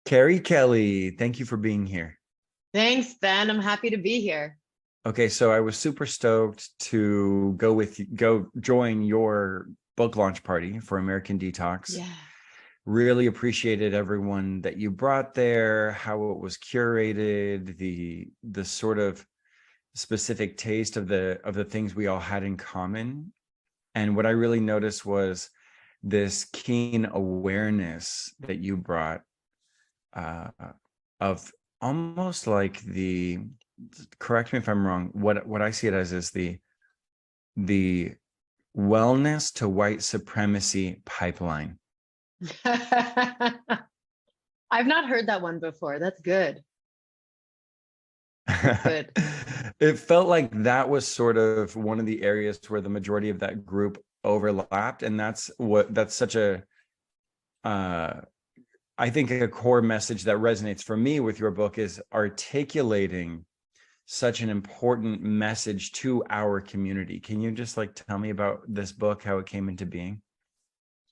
Kerri Kelly, thank you for being here. Thanks, Ben. I'm happy to be here. Okay, so I was super stoked to go join your book launch party for American Detox. Yeah. Really appreciated everyone that you brought there, how it was curated, the sort of specific taste of the things we all had in common. And what I really noticed was this keen awareness that you brought uh, of almost like correct me if I'm wrong, what I see it as is the wellness to white supremacy pipeline. I've not heard that one before. That's good. That's good. It felt like that was sort of one of the areas where the majority of that group overlapped, and that's such a I think a core message that resonates for me with your book is articulating such an important message to our community. Can you just like tell me about this book, how it came into being?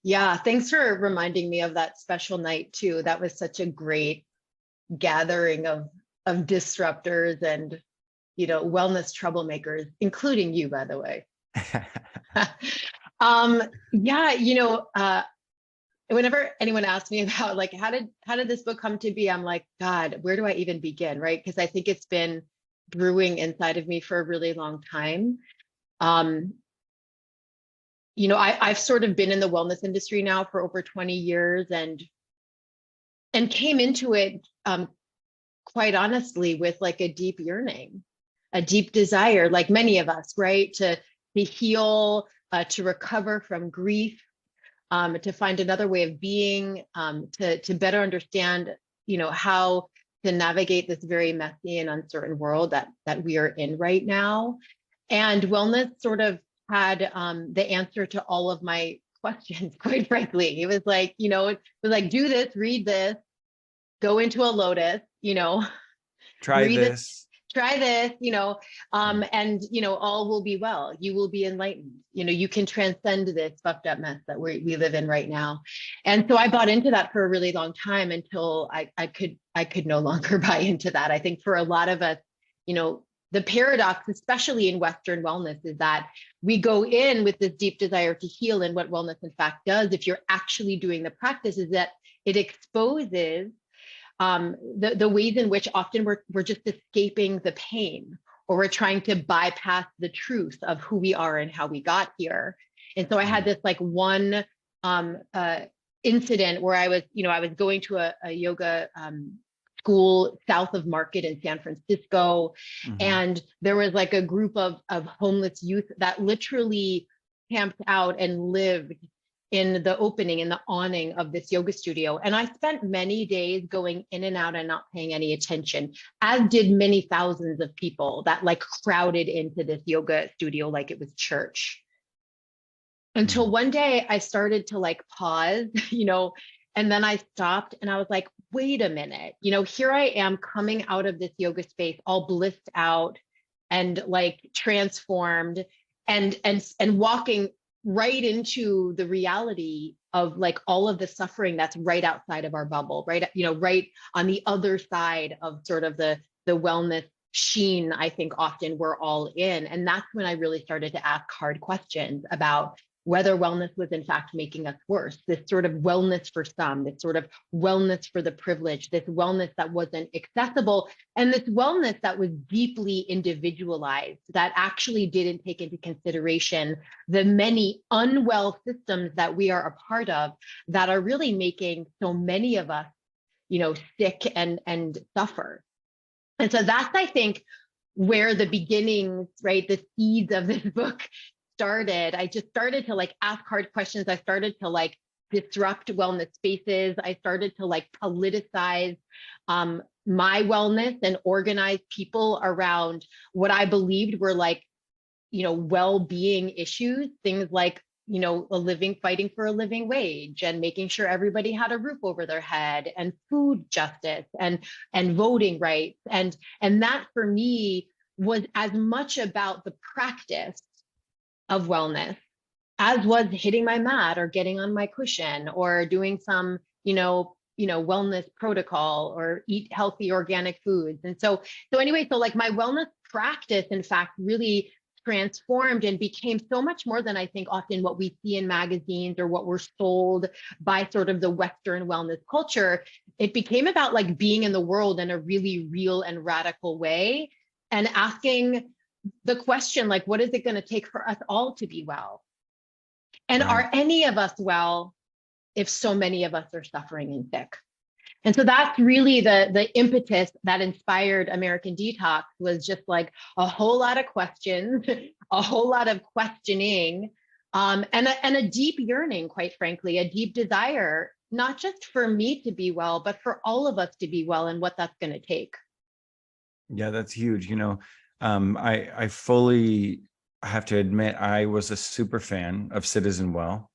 Yeah, thanks for reminding me of that special night too. That was such a great gathering of disruptors and wellness troublemakers, including you, by the way. Yeah, whenever anyone asks me about like how did this book come to be, I'm like, God, where do I even begin, right? Because I think it's been brewing inside of me for a really long time. Um, I've sort of been in the wellness industry now for over 20 years and came into it quite honestly with like a deep yearning, a deep desire, like many of us, right? To heal, to recover from grief, to find another way of being, to better understand, how to navigate this very messy and uncertain world that we are in right now. And wellness sort of had the answer to all of my questions, quite frankly. It was like, it was like, do this, read this, go into a lotus, Try breathe it, this. try this, and all will be well. You will be enlightened. You can transcend this fucked up mess that we live in right now. And so I bought into that for a really long time until I could no longer buy into that. I think for a lot of us, the paradox, especially in Western wellness, is that we go in with this deep desire to heal. And what wellness in fact does, if you're actually doing the practice, is that it exposes the ways in which often we're just escaping the pain, or we're trying to bypass the truth of who we are and how we got here. And so I had this like one incident where I was going to a yoga school south of Market in San Francisco. And there was like a group of homeless youth that literally camped out and lived in the opening, in the awning of this yoga studio. And I spent many days going in and out and not paying any attention, as did many thousands of people that like crowded into this yoga studio like it was church. Until one day I started to like pause, and then I stopped and I was like, wait a minute, here I am coming out of this yoga space all blissed out and like transformed and walking right into the reality of like all of the suffering that's right outside of our bubble, right? Right on the other side of sort of the wellness sheen, I think often we're all in. And that's when I really started to ask hard questions about whether wellness was in fact making us worse, this sort of wellness for some, this sort of wellness for the privileged, this wellness that wasn't accessible, and this wellness that was deeply individualized, that actually didn't take into consideration the many unwell systems that we are a part of that are really making so many of us, sick and suffer. And so that's, I think, where the beginnings, right, the seeds of this book started. I just started to like ask hard questions. I started to like disrupt wellness spaces. I started to like politicize my wellness and organize people around what I believed were like, well-being issues, things like, fighting for a living wage and making sure everybody had a roof over their head, and food justice and voting rights. And that for me was as much about the practice of wellness as was hitting my mat or getting on my cushion or doing some, wellness protocol or eat healthy organic foods. And so anyway, so like my wellness practice, in fact, really transformed and became so much more than I think often what we see in magazines or what we're sold by sort of the Western wellness culture. It became about like being in the world in a really real and radical way and asking the question, like, what is it going to take for us all to be well? And Right. are any of us well if so many of us are suffering and sick? And so that's really the impetus that inspired American Detox, was just like a whole lot of questions, a whole lot of questioning, and a deep yearning, quite frankly, a deep desire, not just for me to be well, but for all of us to be well, and what that's going to take. Yeah, that's huge. I fully have to admit I was a super fan of CTZNWELL.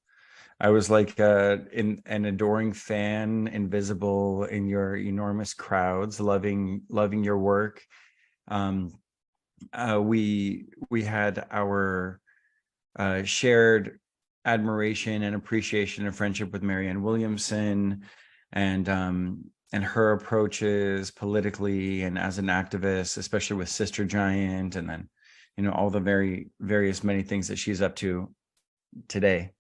I was like an adoring fan, invisible in your enormous crowds, loving your work. We had our shared admiration and appreciation and friendship with Marianne Williamson, and her approaches politically and as an activist, especially with Sister Giant, and then all the various many things that she's up to today.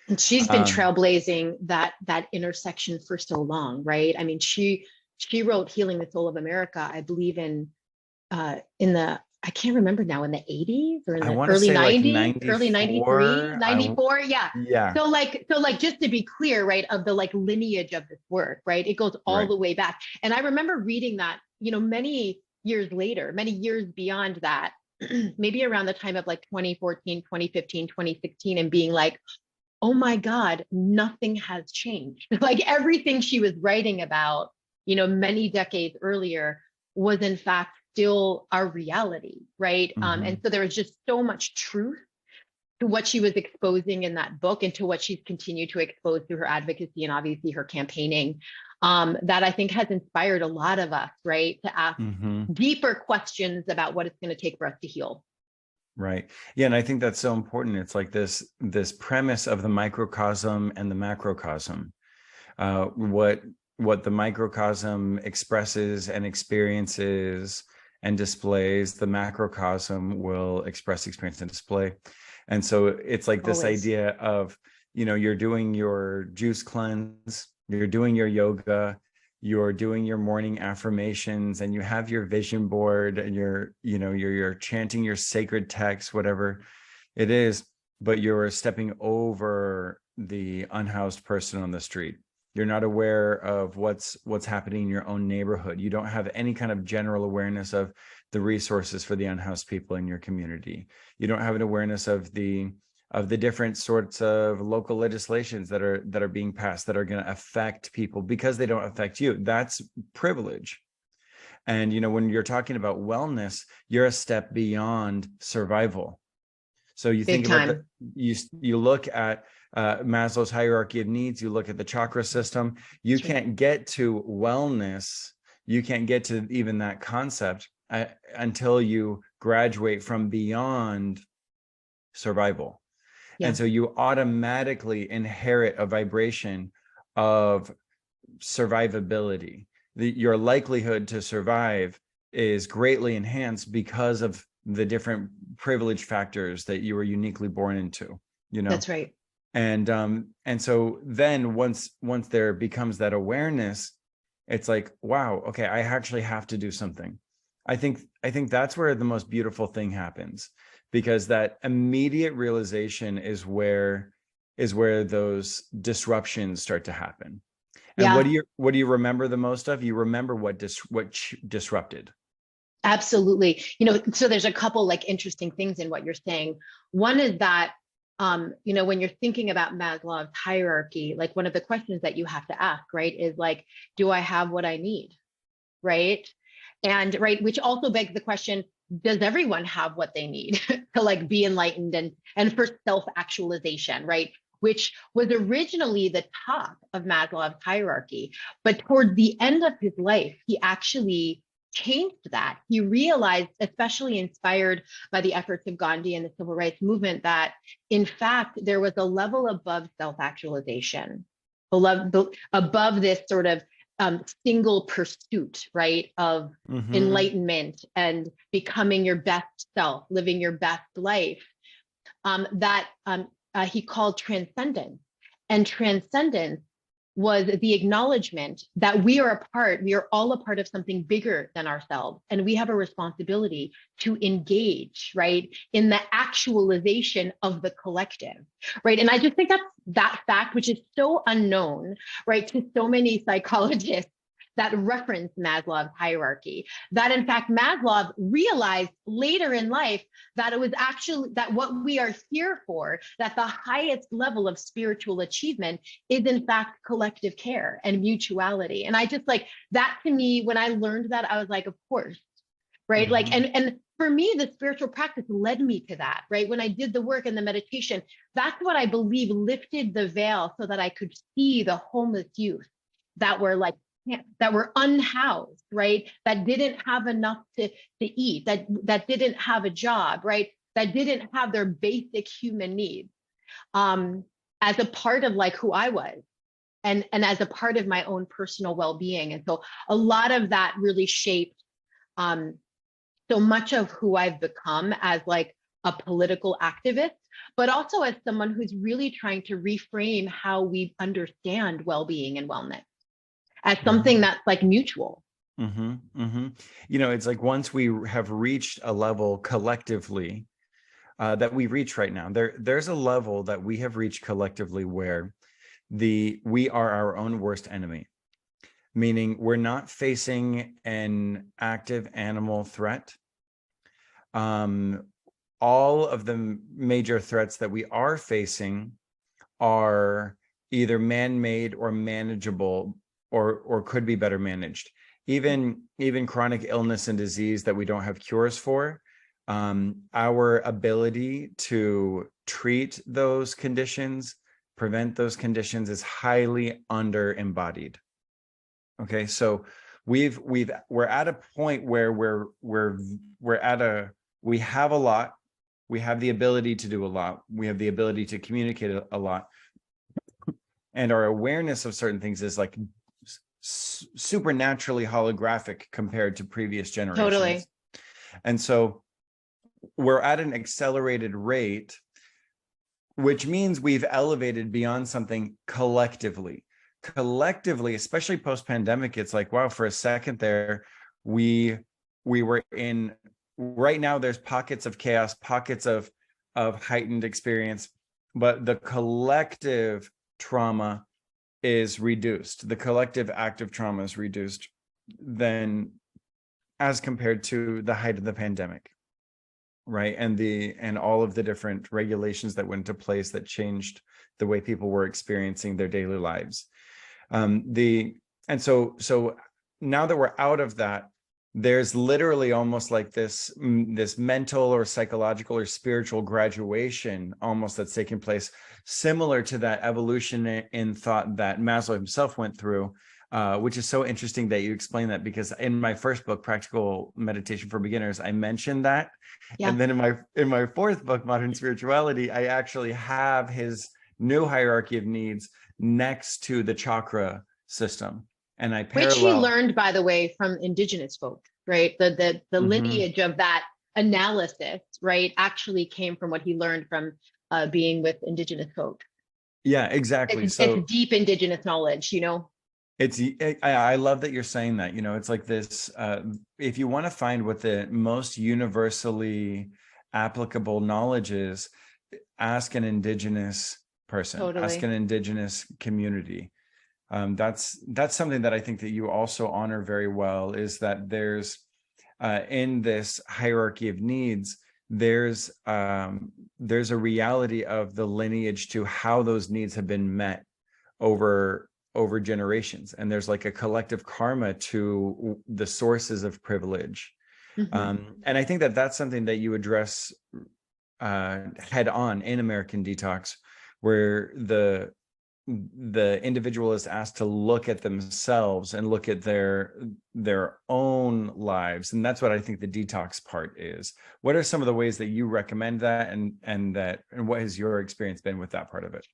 And she's been trailblazing that intersection for so long, right? I mean, she wrote Healing the Soul of America, I believe in the, I can't remember now, in the 80s or in the early 90s, early 93, 94. Yeah. Yeah. So like, just to be clear, right, of the like lineage of this work, right? It goes all the way back. And I remember reading that, many years later, many years beyond that, maybe around the time of like 2014, 2015, 2016, and being like, oh my God, nothing has changed. Like everything she was writing about, many decades earlier was in fact still our reality, right? Mm-hmm. And so there was just so much truth to what she was exposing in that book, and to what she's continued to expose through her advocacy and obviously her campaigning, that I think has inspired a lot of us, right, to ask deeper questions about what it's going to take for us to heal. Right. Yeah. And I think that's so important. It's like this premise of the microcosm and the macrocosm. What the microcosm expresses and experiences and displays, the macrocosm will express, experience, and display. And so it's like this idea of, you're doing your juice cleanse, you're doing your yoga, you're doing your morning affirmations, and you have your vision board, and you're chanting your sacred text, whatever it is, but you're stepping over the unhoused person on the street. You're not aware of what's happening in your own neighborhood. You don't have any kind of general awareness of the resources for the unhoused people in your community. You don't have an awareness of the different sorts of local legislations that are being passed that are going to affect people because they don't affect you. That's privilege. And when you're talking about wellness, you're a step beyond survival. So you think about you look at Maslow's hierarchy of needs, you look at the chakra system, you can't get to wellness, you can't get to even that concept until you graduate from beyond survival. Yeah. And so you automatically inherit a vibration of survivability. Your likelihood to survive is greatly enhanced because of the different privilege factors that you were uniquely born into. That's right. And so then once there becomes that awareness, it's like, wow, okay, I actually have to do something. I think that's where the most beautiful thing happens, because that immediate realization is where those disruptions start to happen. And what do you remember the most of? You remember what disrupted. Absolutely. So there's a couple like interesting things in what you're saying. One is that, when you're thinking about Maslow's hierarchy, like one of the questions that you have to ask, right, is like, do I have what I need? Right. And which also begs the question, does everyone have what they need to like be enlightened and for self-actualization, right? Which was originally the top of Maslow's hierarchy. But toward the end of his life, he actually changed that. He realized, especially inspired by the efforts of Gandhi and the civil rights movement, that in fact, there was a level above self-actualization, above this sort of single pursuit, right, of enlightenment and becoming your best self, living your best life, that he called transcendence. And transcendence was the acknowledgement that we are all a part of something bigger than ourselves. And we have a responsibility to engage, right, in the actualization of the collective, right? And I just think that fact, which is so unknown, right, to so many psychologists that reference Maslow's hierarchy, that in fact Maslow realized later in life that it was actually that what we are here for, that the highest level of spiritual achievement is in fact collective care and mutuality. And I just like that, to me, when I learned that, I was like, of course, right? Like, and for me, the spiritual practice led me to that, right? When I did the work and the meditation, that's what I believe lifted the veil so that I could see the homeless youth that were like, that were unhoused, right? That didn't have enough to eat, that didn't have a job, right? That didn't have their basic human needs, as a part of like who I was, and as a part of my own personal well-being. And so a lot of that really shaped so much of who I've become as like a political activist, but also as someone who's really trying to reframe how we understand well-being and wellness as something that's like mutual. You know, it's like once we have reached a level collectively that we reach right now, there's a level that we have reached collectively where we are our own worst enemy, meaning we're not facing an active animal threat. All of the major threats that we are facing are either man-made or manageable, or could be better managed. Even chronic illness and disease that we don't have cures for, our ability to treat those conditions, prevent those conditions, is highly under embodied. Okay, so we're at a point where we have a lot, we have the ability to do a lot, we have the ability to communicate a lot, and our awareness of certain things is like supernaturally holographic compared to previous generations. Totally. And so we're at an accelerated rate, which means we've elevated beyond something collectively, especially post-pandemic. It's like, wow, for a second there, we were in, right now there's pockets of chaos, pockets of heightened experience, but the collective trauma is reduced. The collective active trauma is reduced then as compared to the height of the pandemic, right? And all of the different regulations that went into place that changed the way people were experiencing their daily lives. So now that we're out of that, there's literally almost like this mental or psychological or spiritual graduation almost that's taking place, similar to that evolution in thought that Maslow himself went through, which is so interesting that you explain that, because in my first book, Practical Meditation for Beginners, I mentioned that. Yeah. And then in my fourth book, Modern Spirituality, I actually have his new hierarchy of needs next to the chakra system. And I parallel, which he learned, by the way, from indigenous folk, right? The lineage of that analysis, right, actually came from what he learned from being with indigenous folk. Yeah, exactly. It's deep indigenous knowledge, you know. I love that you're saying that. You know, it's like this. If you want to find what the most universally applicable knowledge is, ask an indigenous person, totally. Ask an indigenous community. That's something that I think that you also honor very well, is that there's in this hierarchy of needs, there's a reality of the lineage to how those needs have been met over generations, and there's like a collective karma to the sources of privilege. And I think that that's something that you address head on in American Detox, where the individual is asked to look at themselves and look at their own lives. And that's what I think the detox part is. What are some of the ways that you recommend that, and what has your experience been with that part of it?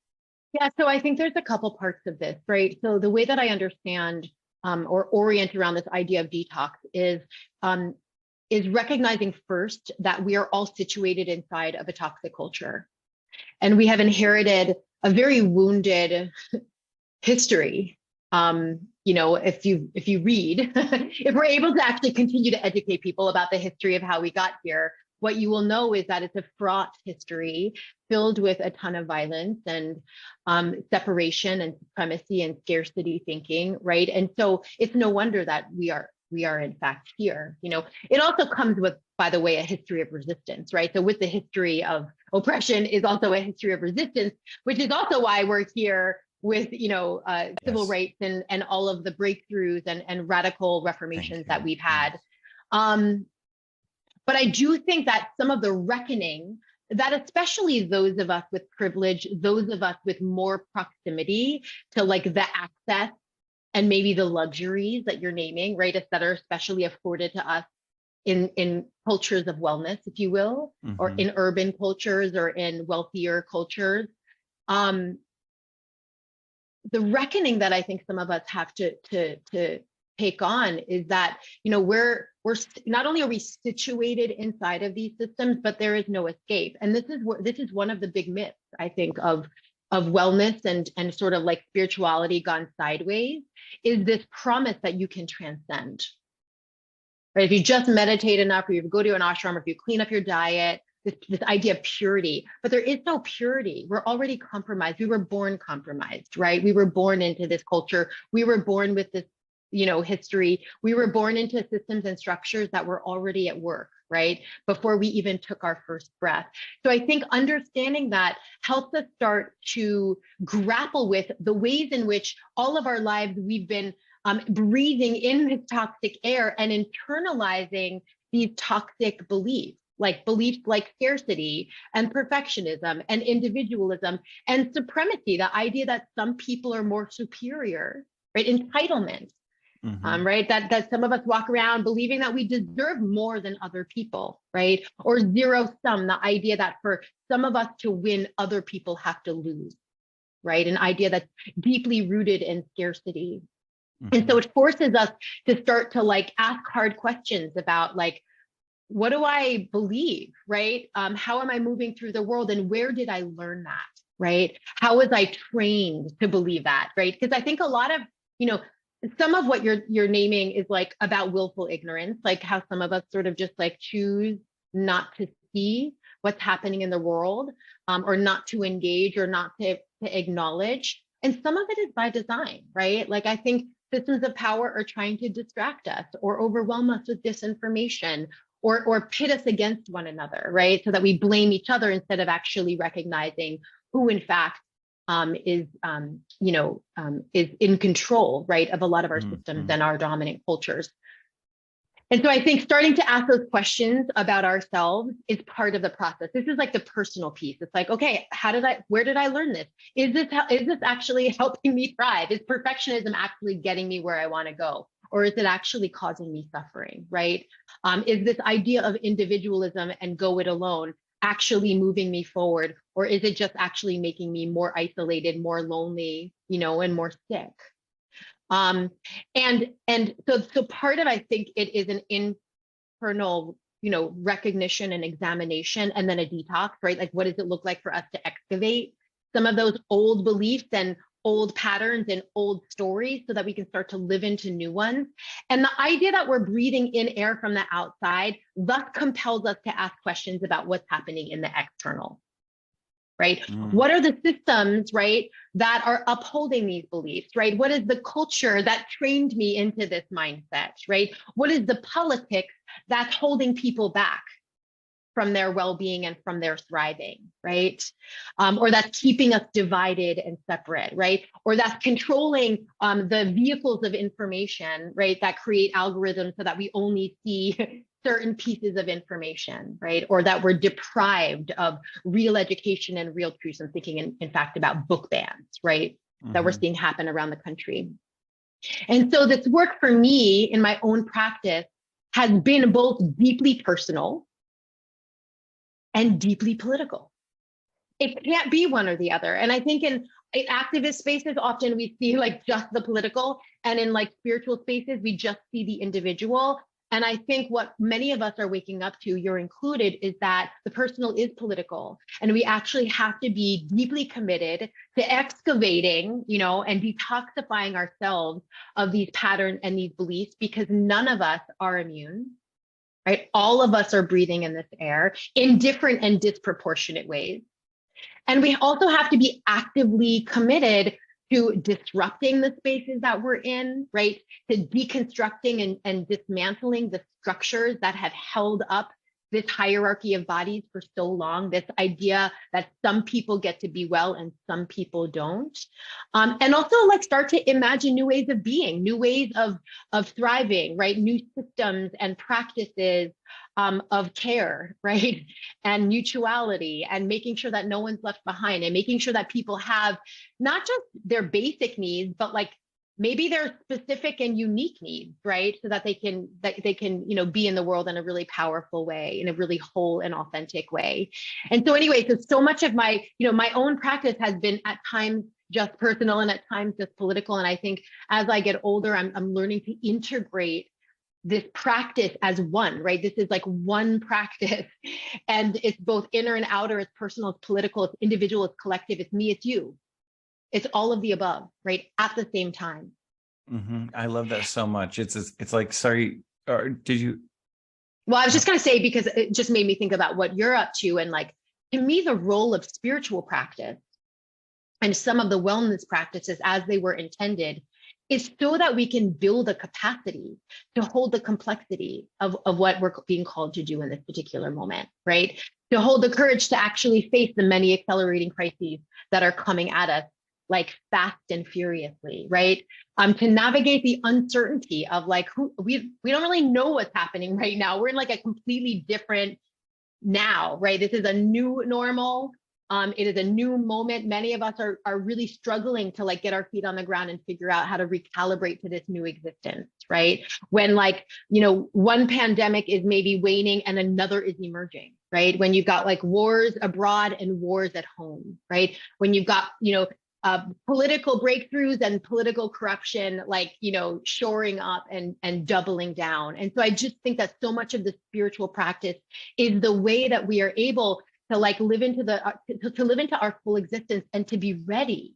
Yeah, so I think there's a couple parts of this, right? So the way that I understand or orient around this idea of detox is recognizing first that we are all situated inside of a toxic culture. And we have inherited a very wounded history. If you read, if we're able to actually continue to educate people about the history of how we got here, what you will know is that it's a fraught history filled with a ton of violence and separation and supremacy and scarcity thinking, right? And so it's no wonder that we are in fact here. It also comes with, by the way, a history of resistance, right? So with the history of oppression is also a history of resistance, which is also why we're here with civil rights and all of the breakthroughs and radical reformations that we've had. But I do think that some of the reckoning that especially those of us with privilege, those of us with more proximity to like the access and maybe the luxuries that you're naming, right, that are especially afforded to us in cultures of wellness, if you will, or in urban cultures or in wealthier cultures. The reckoning that I think some of us have to take on is that, we're not only are we situated inside of these systems, but there is no escape. And this is one of the big myths, I think, of wellness and sort of like spirituality gone sideways, is this promise that you can transcend. Right? If you just meditate enough, or you go to an ashram, or if you clean up your diet, this idea of purity, but there is no purity. We're already compromised. We were born compromised, right? We were born into this culture. We were born with this, history. We were born into systems and structures that were already at work, right? Before we even took our first breath. So I think understanding that helps us start to grapple with the ways in which all of our lives we've been breathing in this toxic air and internalizing these toxic beliefs like scarcity and perfectionism and individualism and supremacy, the idea that some people are more superior, right? Entitlement, right? That some of us walk around believing that we deserve more than other people, right? Or zero sum, the idea that for some of us to win, other people have to lose, right? An idea that's deeply rooted in scarcity. And so it forces us to start to like ask hard questions about like, what do I believe, right? How am I moving through the world, and where did I learn that, right? How was I trained to believe that, right? Because I think a lot of, some of what you're naming is like about willful ignorance, like how some of us sort of just like choose not to see what's happening in the world, or not to engage, or not to acknowledge. And some of it is by design, right? Like I think systems of power are trying to distract us or overwhelm us with disinformation, or pit us against one another, right? So that we blame each other instead of actually recognizing who in fact is in control, right, of a lot of our systems and our dominant cultures. And so I think starting to ask those questions about ourselves is part of the process. This is like the personal piece. It's like, okay, where did I learn this? Is this actually helping me thrive? Is perfectionism actually getting me where I want to go? Or is it actually causing me suffering, right? Is this idea of individualism and go it alone actually moving me forward? Or is it just actually making me more isolated, more lonely, and more sick? And so part of, I think it is an internal, recognition and examination, and then a detox, right? Like, what does it look like for us to excavate some of those old beliefs and old patterns and old stories so that we can start to live into new ones? And the idea that we're breathing in air from the outside thus compels us to ask questions about what's happening in the external. Right? What are the systems, right, that are upholding these beliefs, right? What is the culture that trained me into this mindset, right? What is the politics that's holding people back from their well-being and from their thriving, right? Or that's keeping us divided and separate, right? Or that's controlling the vehicles of information, right, that create algorithms so that we only see certain pieces of information, right? Or that we're deprived of real education and real truths. I'm thinking, in fact, about book bans, right? That we're seeing happen around the country. And so this work for me in my own practice has been both deeply personal and deeply political. It can't be one or the other. And I think in in activist spaces, often we see like just the political, and in like spiritual spaces, we just see the individual. And I think what many of us are waking up to, you're included, is that the personal is political. And we actually have to be deeply committed to excavating, and detoxifying ourselves of these patterns and these beliefs, because none of us are immune, right? All of us are breathing in this air in different and disproportionate ways. And we also have to be actively committed to disrupting the spaces that we're in, right? To deconstructing and dismantling the structures that have held up this hierarchy of bodies for so long, this idea that some people get to be well and some people don't. And also like start to imagine new ways of being, new ways of thriving, right? New systems and practices of care, right? And mutuality, and making sure that no one's left behind, and making sure that people have not just their basic needs, but like maybe their specific and unique needs, right? So that they can be in the world in a really powerful way, in a really whole and authentic way. And so anyway, so much of my, my own practice has been at times just personal and at times just political. And I think as I get older, I'm learning to integrate this practice as one, right? This is like one practice, and it's both inner and outer, it's personal, it's political, it's individual, it's collective, it's me, it's you. It's all of the above, right? At the same time. I love that so much. It's like, sorry, or did you? Well, I was just going to say, because it just made me think about what you're up to. And like, to me, the role of spiritual practice and some of the wellness practices as they were intended is so that we can build a capacity to hold the complexity of what we're being called to do in this particular moment, right? To hold the courage to actually face the many accelerating crises that are coming at us, like fast and furiously, right? To navigate the uncertainty of like, we don't really know what's happening right now. We're in like a completely different now, right? This is a new normal. It is a new moment. Many of us are really struggling to like get our feet on the ground and figure out how to recalibrate to this new existence, right? When like, one pandemic is maybe waning and another is emerging, right? When you've got like wars abroad and wars at home, right? When you've got, political breakthroughs and political corruption, like, shoring up and doubling down. And so I just think that so much of the spiritual practice is the way that we are able to like live into to live into our full existence, and to be ready,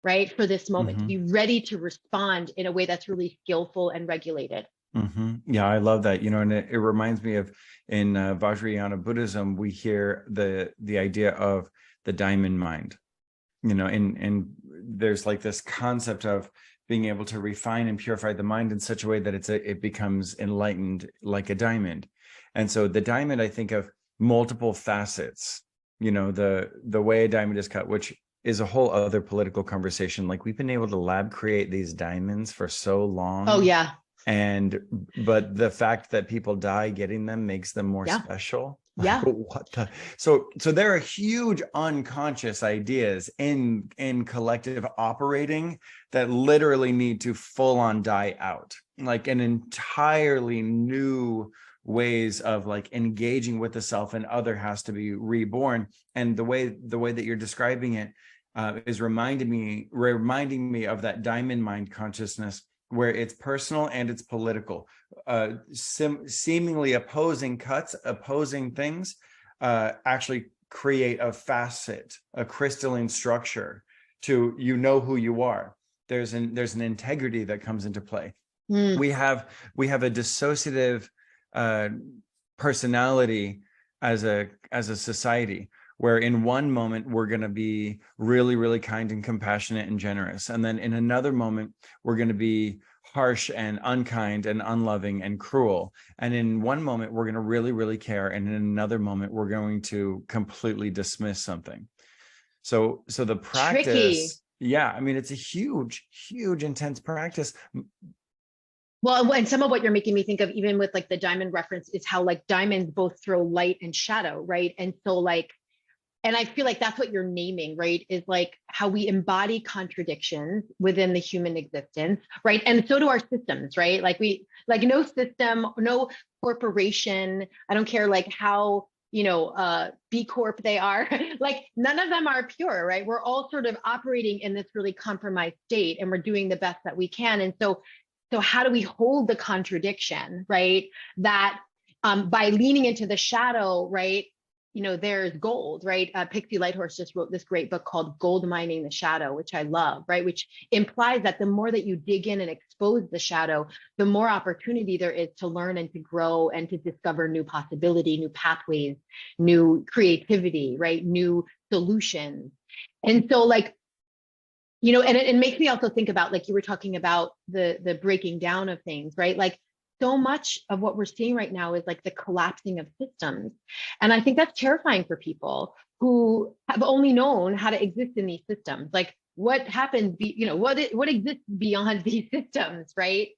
right, for this moment, to be ready to respond in a way that's really skillful and regulated. Yeah, I love that. And it reminds me of in Vajrayana Buddhism, we hear the idea of the diamond mind. And there's like this concept of being able to refine and purify the mind in such a way that it becomes enlightened like a diamond. And so the diamond, I think of multiple facets, the way a diamond is cut, which is a whole other political conversation. Like, we've been able to lab create these diamonds for so long. Oh yeah. But the fact that people die getting them makes them more special. Yeah. So there are huge unconscious ideas in collective operating that literally need to full on die out, like an entirely new ways of like engaging with the self and other has to be reborn. And the way that you're describing it is reminding me of that diamond mind consciousness, where it's personal and it's political, seemingly opposing things actually create a facet, a crystalline structure to who you are. There's an integrity that comes into play. We have a dissociative personality as a society, where in one moment we're going to be really, really kind and compassionate and generous. And then in another moment, we're going to be harsh and unkind and unloving and cruel. And in one moment, we're going to really, really care. And in another moment, we're going to completely dismiss something. So the practice, tricky. Yeah, I mean, it's a huge, huge, intense practice. Well, and some of what you're making me think of, even with like the diamond reference, is how like diamonds both throw light and shadow, right? And so like, and I feel like that's what you're naming, right? Is like how we embody contradictions within the human existence, right? And so do our systems, right? Like no system, no corporation, I don't care like how B Corp they are. Like none of them are pure, right? We're all sort of operating in this really compromised state, and we're doing the best that we can. And so how do we hold the contradiction, right? That by leaning into the shadow, right? There's gold, right? Pixie Lighthorse just wrote this great book called Gold Mining the Shadow, which I love, right? Which implies that the more that you dig in and expose the shadow, the more opportunity there is to learn and to grow and to discover new possibility, new pathways, new creativity, right? New solutions. And so like, and it makes me also think about, like you were talking about the breaking down of things, right? Like so much of what we're seeing right now is like the collapsing of systems. And I think that's terrifying for people who have only known how to exist in these systems. Like what happens, what exists beyond these systems, right?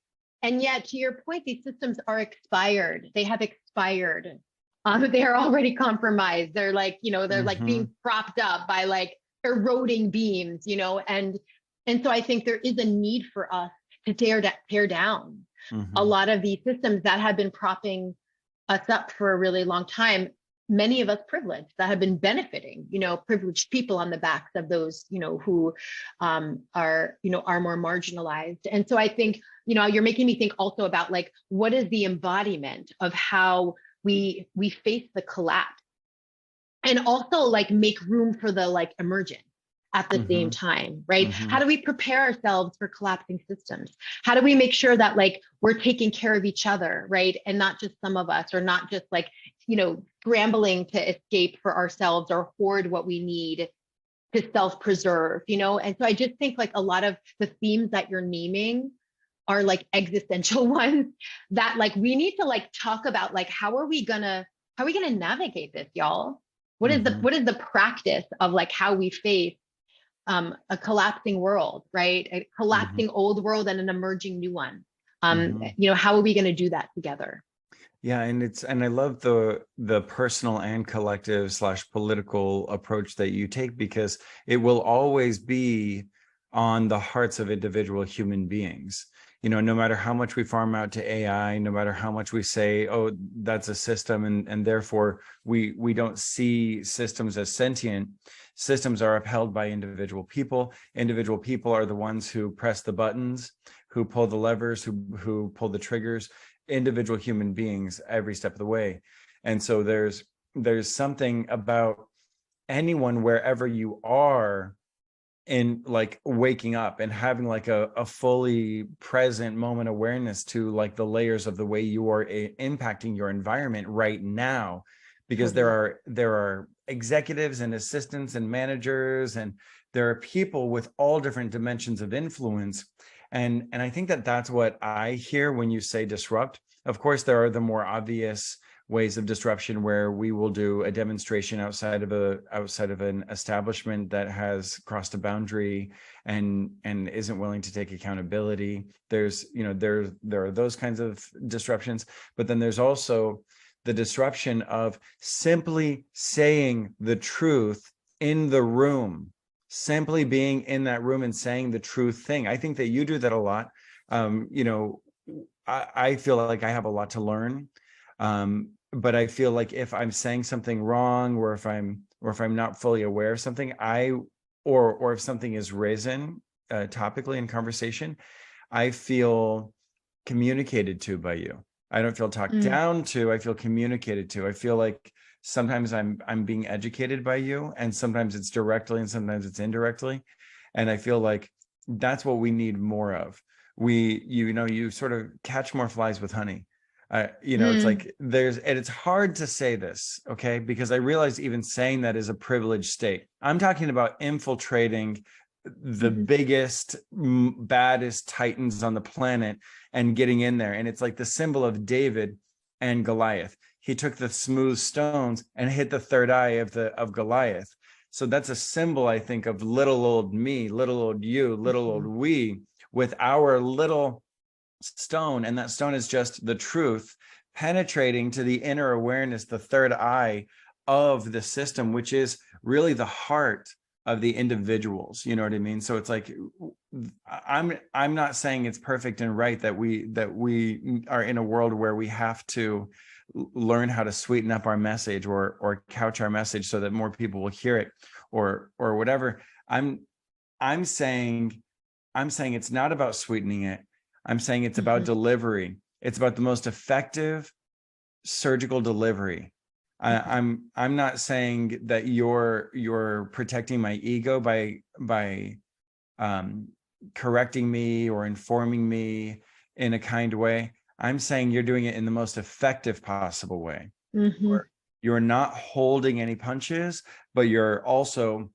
And yet, to your point, these systems are expired. They have expired. They are already compromised. They're like, they're like being propped up by like eroding beams, and so I think there is a need for us to tear down a lot of these systems that have been propping us up for a really long time. Many of us privileged that have been benefiting, privileged people on the backs of those, who are more marginalized. And so I think, you're making me think also about like, what is the embodiment of how we face the collapse, and also like make room for the like emergent at the same time, right? How do we prepare ourselves for collapsing systems? How do we make sure that like we're taking care of each other, right? And not just some of us, or not just like, scrambling to escape for ourselves or hoard what we need to self-preserve, And so I just think like a lot of the themes that you're naming are like existential ones that like we need to like talk about, like how are we gonna navigate this, y'all? What is the practice of like how we face a collapsing world, right? A collapsing old world and an emerging new one. How are we going to do that together? Yeah, and I love the personal and collective / political approach that you take, because it will always be on the hearts of individual human beings. No matter how much we farm out to AI, no matter how much we say, oh, that's a system, and therefore we don't see systems as sentient. Systems are upheld by individual people. Individual people are the ones who press the buttons, who pull the levers, who pull the triggers. Individual human beings every step of the way. And so there's something about anyone, wherever you are, in like waking up and having like a fully present moment awareness to like the layers of the way you are impacting your environment right now, because there are executives and assistants and managers, and there are people with all different dimensions of influence. And I think that's what I hear when you say disrupt. Of course, there are the more obvious ways of disruption where we will do a demonstration outside of an establishment that has crossed a boundary and isn't willing to take accountability. There are those kinds of disruptions, but then there's also the disruption of simply saying the truth in the room, simply being in that room and saying the truth thing. I think that you do that a lot. I feel like I have a lot to learn. But I feel like if I'm saying something wrong, or if I'm not fully aware of something, or if something is risen topically in conversation, I feel communicated to by you. I don't feel talked down to. I feel communicated to. I feel like sometimes I'm being educated by you, and sometimes it's directly and sometimes it's indirectly. And I feel like that's what we need more of. You sort of catch more flies with honey. It's like it's hard to say this, okay? Because I realize even saying that is a privileged state. I'm talking about infiltrating the biggest, baddest titans on the planet and getting in there. And it's like the symbol of David and Goliath. He took the smooth stones and hit the third eye of Goliath. So that's a symbol, I think, of little old me, little old you, little old we, with our little stone. And that stone is just the truth penetrating to the inner awareness, the third eye of the system, which is really the heart of the individuals. You know what I mean? So it's like, I'm not saying it's perfect and right that we are in a world where we have to learn how to sweeten up our message or couch our message so that more people will hear it or whatever. I'm saying it's not about sweetening it. I'm saying it's about delivery. It's about the most effective surgical delivery. I'm not saying that you're protecting my ego by correcting me or informing me in a kind way. I'm saying you're doing it in the most effective possible way. You're not holding any punches, but you're also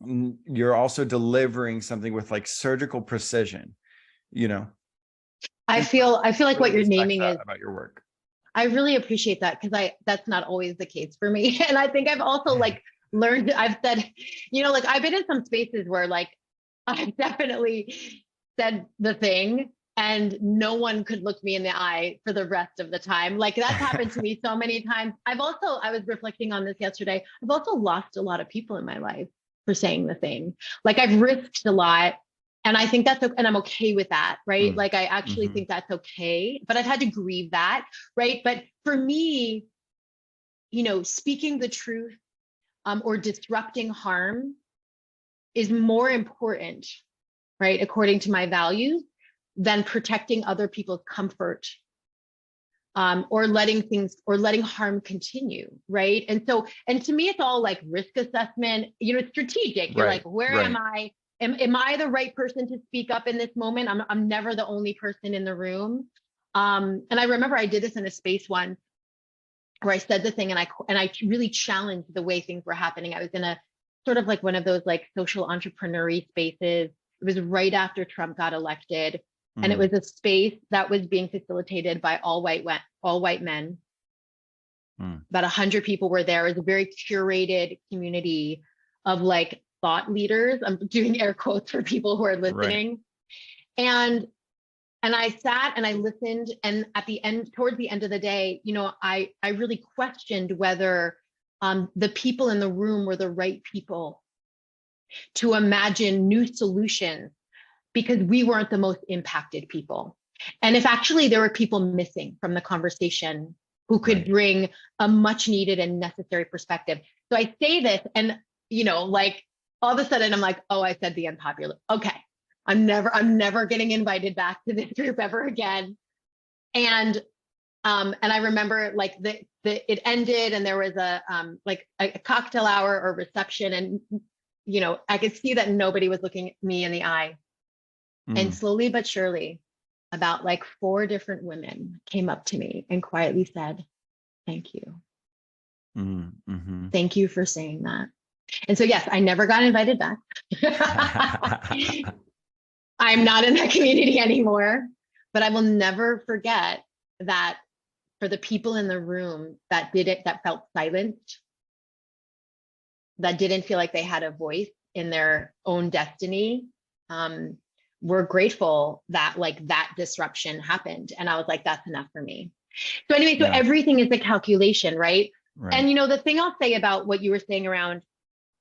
delivering something with like surgical precision, you know. I feel like what you're naming is about your work. I really appreciate that, because that's not always the case for me. And I think I've also like learned, I've said, you know, like I've been in some spaces where like I've definitely said the thing and no one could look me in the eye for the rest of the time. Like that's happened to me so many times. I was reflecting on this yesterday. I've also lost a lot of people in my life for saying the thing. Like I've risked a lot. And I think that's, and I'm okay with that, right? Like I actually think that's okay, but I've had to grieve that, right? But for me, you know, speaking the truth or disrupting harm is more important, right? According to my values, than protecting other people's comfort or letting harm continue, right? And to me, it's all like risk assessment, you know, strategic. You're like, where am I? Am I the right person to speak up in this moment? I'm never the only person in the room. And I remember I did this in a space once where I said the thing and I really challenged the way things were happening. I was in a sort of like one of those like social entrepreneurial spaces. It was right after Trump got elected. And it was a space that was being facilitated by all white men. About 100 people were there. It was a very curated community of like thought leaders. I'm doing air quotes for people who are listening. And I sat and I listened, and towards the end of the day, you know, I really questioned whether the people in the room were the right people to imagine new solutions, because we weren't the most impacted people. And if actually there were people missing from the conversation who could bring a much needed and necessary perspective. So I say this and, you know, like all of a sudden I'm like, oh, I said the unpopular. Okay. I'm never getting invited back to this group ever again. And I remember like it ended and there was a cocktail hour or reception, and, you know, I could see that nobody was looking me in the eye. And slowly but surely, about like 4 different women came up to me and quietly said, thank you. Thank you for saying that. And so, yes, I never got invited back. I'm not in that community anymore, but I will never forget that for the people in the room that felt silenced, that didn't feel like they had a voice in their own destiny, we're grateful that like that disruption happened. And I was like, that's enough for me. So anyway, so everything is a calculation, right? And, you know, the thing I'll say about what you were saying around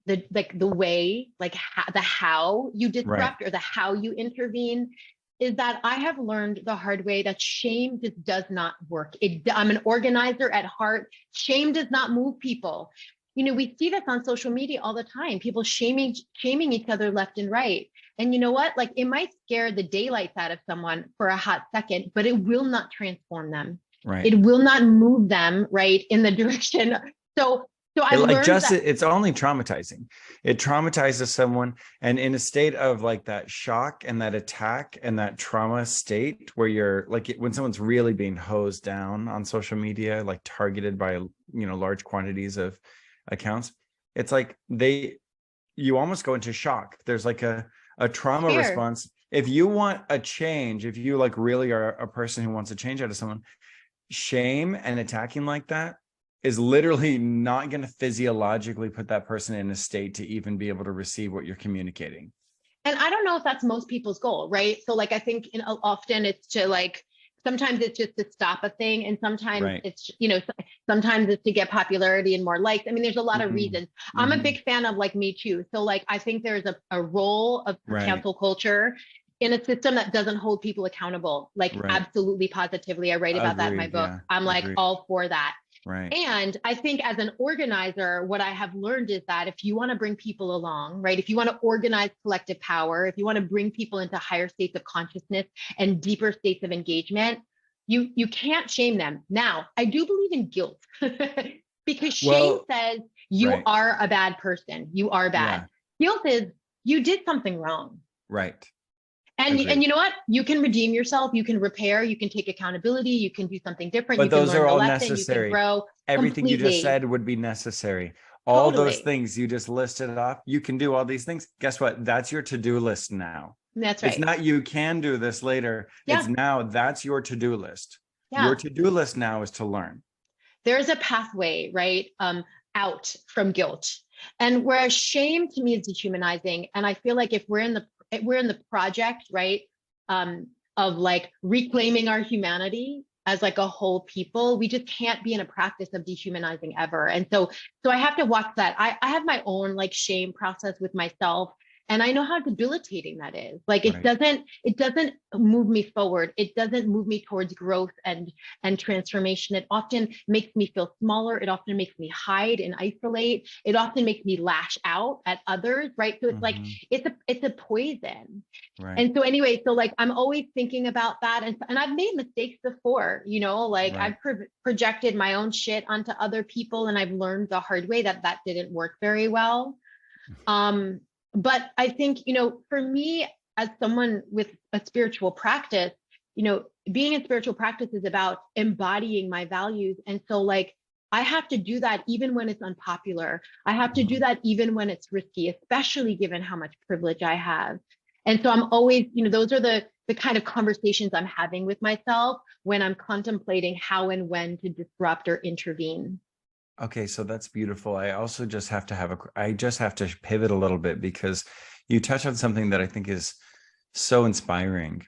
the way, like the how you disrupt or the how you intervene, is that I have learned the hard way that shame just does not work. I'm an organizer at heart. Shame does not move people. You know, we see this on social media all the time, people shaming each other left and right. And you know what? Like it might scare the daylights out of someone for a hot second, but it will not transform them. It will not move them in the direction. So I learned that it's only traumatizing. It traumatizes someone, and in a state of like that shock and that attack and that trauma state where you're like, when someone's really being hosed down on social media, like targeted by, you know, large quantities of accounts, it's like you almost go into shock. There's like a trauma response. If you want a change, if you like really are a person who wants a change out of someone, shame and attacking like that is literally not going to physiologically put that person in a state to even be able to receive what you're communicating. And I don't know if that's most people's goal, right? So like, I think often it's to like, sometimes it's just to stop a thing. And sometimes it's, you know, sometimes it's to get popularity and more likes. I mean, there's a lot of reasons. I'm a big fan of like Me Too. So like, I think there's a role of cancel culture in a system that doesn't hold people accountable, like Right. absolutely positively. I write about that in my Agreed. book. Yeah. I'm like Agreed. all for that. Right. And I think as an organizer, what I have learned is that if you want to bring people along, right, if you want to organize collective power, if you want to bring people into higher states of consciousness and deeper states of engagement, you can't shame them. Now, I do believe in guilt because shame says you right. are a bad person. You are bad. Yeah. Guilt is you did something wrong. Right. And you know what? You can redeem yourself. You can repair. You can take accountability. You can do something different. But You can those learn are the all lesson. You can necessary. grow. Everything you just Completely. said would be necessary. All those Totally. things you just listed off, you can do all these things. Guess what? That's your to-do list now. That's right. It's not you can do this later. Yeah. It's now that's your to-do list. Yeah. Your to-do list now is to learn. There's a pathway, right? Out from guilt. And whereas shame to me is dehumanizing. And I feel like if we're in the project, right? Of like reclaiming our humanity as like a whole people, we just can't be in a practice of dehumanizing ever. And so I have to watch that. I have my own like shame process with myself. And I know how debilitating that is. Like it doesn't move me forward. It doesn't move me towards growth and transformation. It often makes me feel smaller. It often makes me hide and isolate. It often makes me lash out at others, right? So it's like it's a poison. Right. And so anyway, so like I'm always thinking about that, and I've made mistakes before, you know, like I've projected my own shit onto other people, and I've learned the hard way that didn't work very well. But I think, you know, for me, as someone with a spiritual practice, you know, being in spiritual practice is about embodying my values. And so like, I have to do that even when it's unpopular. I have to do that even when it's risky, especially given how much privilege I have. And so I'm always, you know, those are the kind of conversations I'm having with myself when I'm contemplating how and when to disrupt or intervene. Okay, so that's beautiful. I also just have to I just have to pivot a little bit because you touch on something that I think is so inspiring.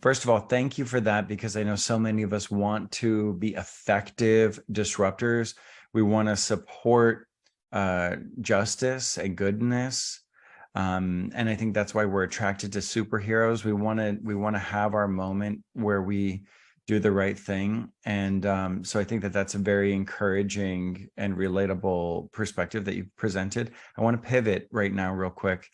First of all, thank you for that, because I know so many of us want to be effective disruptors. We want to support justice and goodness. And I think that's why we're attracted to superheroes. We want to have our moment where we do the right thing. And so I think that's a very encouraging and relatable perspective that you've presented. I want to pivot right now real quick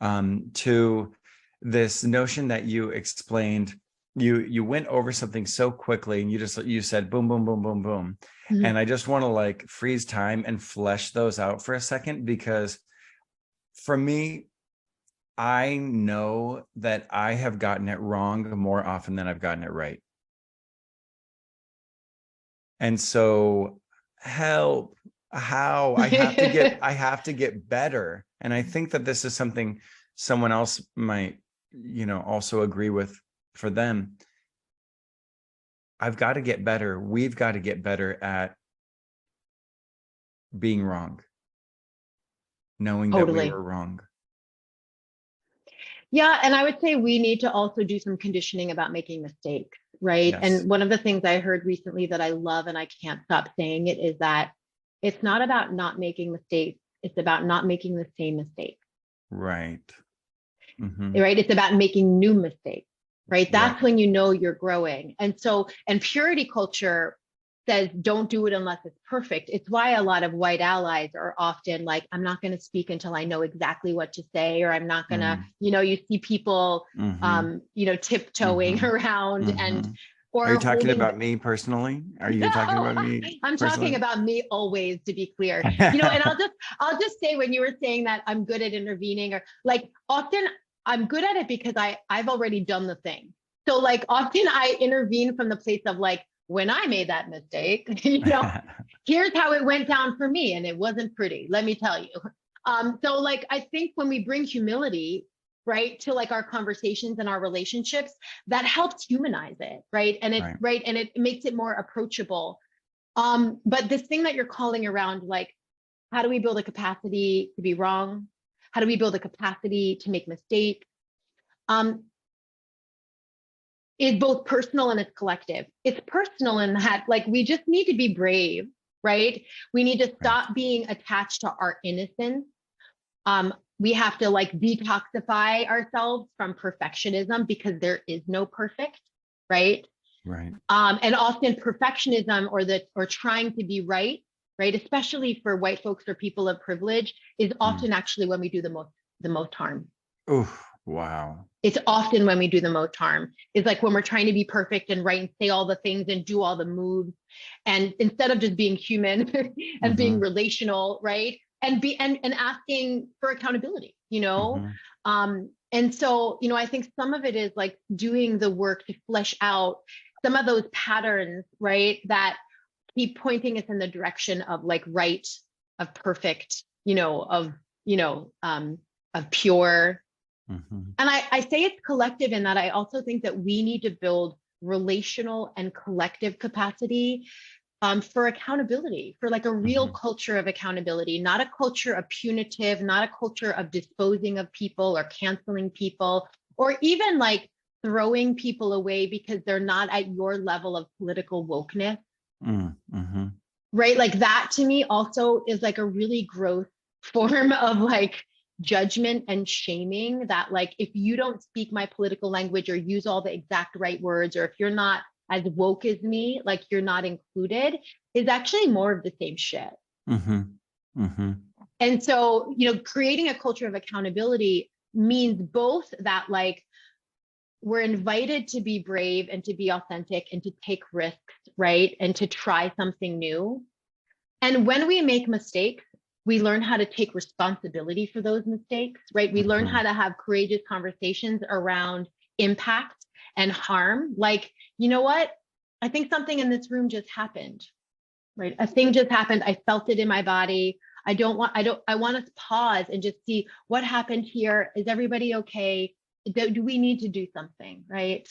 to this notion that you explained. You went over something so quickly, and you said boom, boom, boom, boom, boom. Mm-hmm. And I just want to like freeze time and flesh those out for a second, because for me, I know that I have gotten it wrong more often than I've gotten it right. And so help, how I have to get better. And I think that this is something someone else might, you know, also agree with. For them, I've got to get better. We've got to get better at being wrong, knowing that we were wrong. Yeah. And I would say we need to also do some conditioning about making mistakes, right? Yes. And one of the things I heard recently that I love, and I can't stop saying it, is that it's not about not making mistakes. It's about not making the same mistake. Right. Mm-hmm. Right. It's about making new mistakes, right? That's when you know you're growing. And so, and purity culture says, don't do it unless it's perfect. It's why a lot of white allies are often like, I'm not going to speak until I know exactly what to say, or I'm not going to, you know, you see people, you know, tiptoeing around and, or are you talking about me personally? Are you talking about me? I'm talking about me always, to be clear. You know, and I'll just say, when you were saying that I'm good at intervening, or like often I'm good at it because I've already done the thing. So like often I intervene from the place of like, when I made that mistake, you know, here's how it went down for me, and it wasn't pretty, let me tell you. So like, I think when we bring humility, right, to like our conversations and our relationships, that helps humanize it, right? And it, right, and it makes it more approachable. But this thing that you're calling around, like, how do we build a capacity to be wrong? How do we build a capacity to make mistakes? Is both personal and it's collective. It's personal in that, like, we just need to be brave, right? We need to stop being attached to our innocence. we have to like detoxify ourselves from perfectionism because there is no perfect, right? Right. And often perfectionism or trying to be right, especially for white folks or people of privilege, is often actually when we do the most harm. Oh, wow. It's often when we do the most harm. It's like when we're trying to be perfect and right and say all the things and do all the moves, and instead of just being human and being relational, right? And asking for accountability, and so, I think some of it is like doing the work to flesh out some of those patterns, right, that keep pointing us in the direction of like right, of perfect, of pure. And I say it's collective in that I also think that we need to build relational and collective capacity for accountability, for like a real culture of accountability, not a culture of punitive, not a culture of disposing of people or canceling people, or even like throwing people away because they're not at your level of political wokeness. Right? Like that to me also is like a really gross form of like judgment and shaming, that like if you don't speak my political language or use all the exact right words, or if you're not as woke as me, like you're not included, is actually more of the same shit. And so, creating a culture of accountability means both that like we're invited to be brave and to be authentic and to take risks, right? And to try something new. And when we make mistakes, we learn how to take responsibility for those mistakes, right? We learn how to have courageous conversations around impact and harm. Like, you know what? I think something in this room just happened, right? A thing just happened. I felt it in my body. I want us to pause and just see what happened here. Is everybody okay? Do we need to do something, right?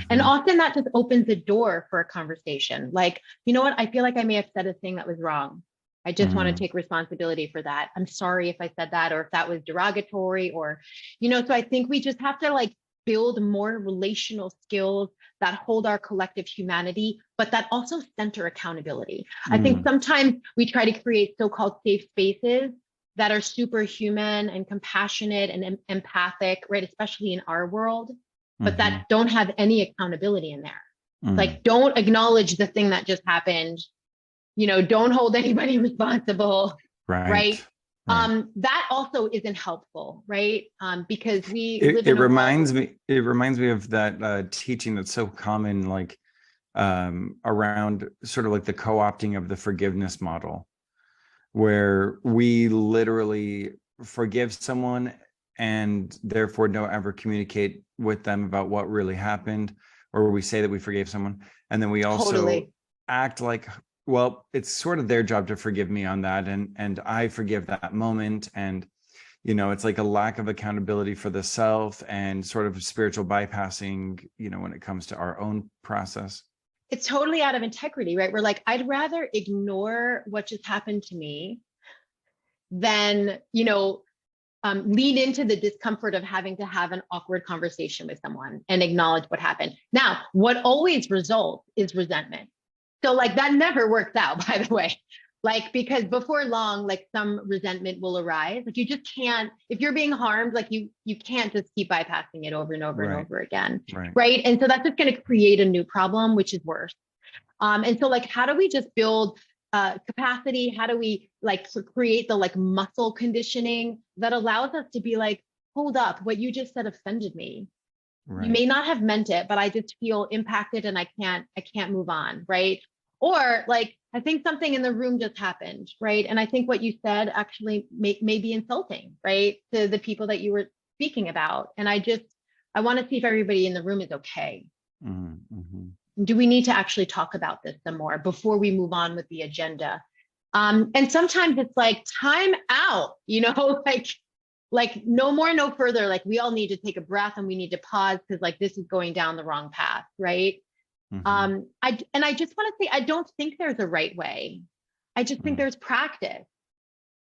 And often that just opens the door for a conversation. Like, you know what? I feel like I may have said a thing that was wrong. I just want to take responsibility for that. I'm sorry if I said that, or if that was derogatory, or, so I think we just have to like build more relational skills that hold our collective humanity, but that also center accountability. I think sometimes we try to create so-called safe spaces that are superhuman and compassionate and empathic, right? Especially in our world, but that don't have any accountability in there. Like, don't acknowledge the thing that just happened. Don't hold anybody responsible, right? That also isn't helpful, right? Because we live in it reminds me of that teaching that's so common, like around sort of like the co-opting of the forgiveness model, where we literally forgive someone and therefore don't ever communicate with them about what really happened, or we say that we forgave someone, and then we also act like, well, it's sort of their job to forgive me on that, and I forgive that moment. And it's like a lack of accountability for the self and sort of spiritual bypassing, when it comes to our own process. It's totally out of integrity, right? We're like, I'd rather ignore what just happened to me than, lean into the discomfort of having to have an awkward conversation with someone and acknowledge what happened. Now, what always results is resentment. So like that never works out, by the way, like, because before long, like some resentment will arise. Like you just can't, if you're being harmed, like you can't just keep bypassing it over and over and over again. Right. And so that's just going to create a new problem, which is worse. And so like, how do we just build capacity? How do we like create the like muscle conditioning that allows us to be like, hold up, what you just said offended me. You may not have meant it, but I just feel impacted and I can't move on, right? Or like, I think something in the room just happened, right? And I think what you said actually may be insulting, right, to the people that you were speaking about. And I want to see if everybody in the room is okay. Do we need to actually talk about this some more before we move on with the agenda? And sometimes it's like time out, like no more, no further. Like we all need to take a breath and we need to pause because like this is going down the wrong path, right? I just want to say, I don't think there's a right way. I just think there's practice.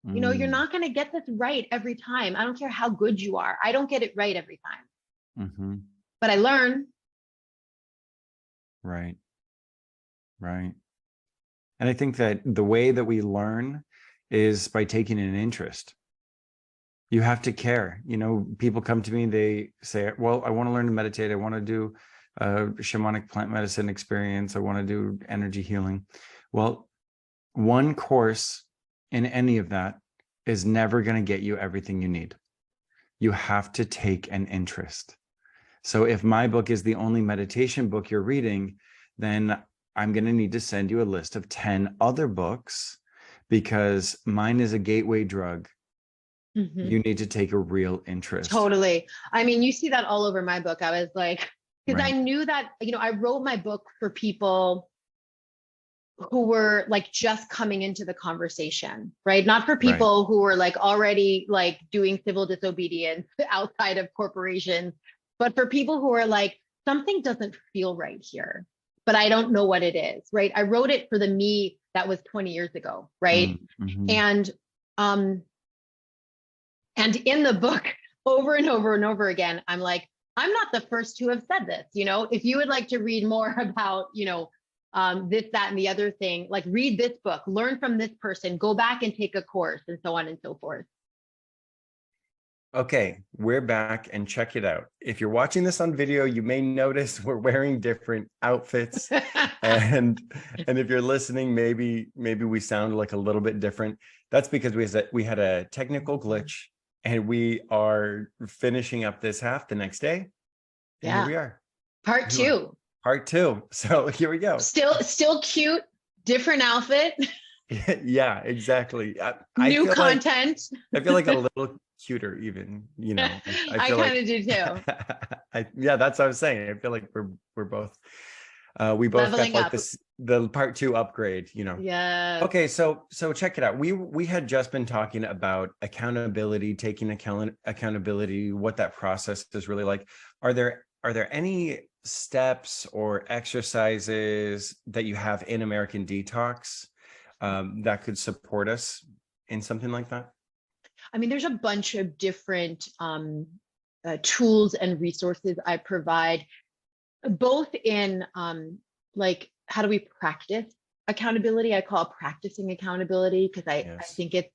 You're not going to get this right every time. I don't care how good you are. I don't get it right every time. But I learn. Right. And I think that the way that we learn is by taking an interest. You have to care. You know, people come to me, they say, well, I want to learn to meditate. I want to do a shamanic plant medicine experience. I want to do energy healing. Well, one course in any of that is never going to get you everything you need. You have to take an interest. So if my book is the only meditation book you're reading, then I'm going to need to send you a list of 10 other books, because mine is a gateway drug. Mhm. You need to take a real interest. Totally. I mean, you see that all over my book. I was like, because I Right. knew that, I wrote my book for people who were like just coming into the conversation, right? Not for Right. people who were like already like doing civil disobedience outside of corporations, but for people who are like, something doesn't feel right here, but I don't know what it is, right? I wrote it for the me that was 20 years ago, right? Mm-hmm. And um and in the book, over and over and over again, I'm like, I'm not the first to have said this. If you would like to read more about, this, that, and the other thing, like read this book, learn from this person, go back and take a course, and so on and so forth. Okay, we're back, and check it out. If you're watching this on video, you may notice we're wearing different outfits. and if you're listening, maybe we sound like a little bit different. That's because we had a technical glitch, and we are finishing up this half the next day. And here Yeah. we are. Part two. Part two. So here we go. Still cute, different outfit, Yeah, exactly. I new feel like content. I feel like a little cuter even, I I feel like kind of do too. yeah, that's what I was saying. I feel like we're both we both got Leveling like up. this, the part two upgrade. Yes. Okay, so check it out. We had just been talking about accountability, taking accountability, what that process is really like. Are there any steps or exercises that you have in American Detox that could support us in something like that? I mean, there's a bunch of different tools and resources I provide, both in like, how do we practice accountability? I call it practicing accountability, because I Yes. think it's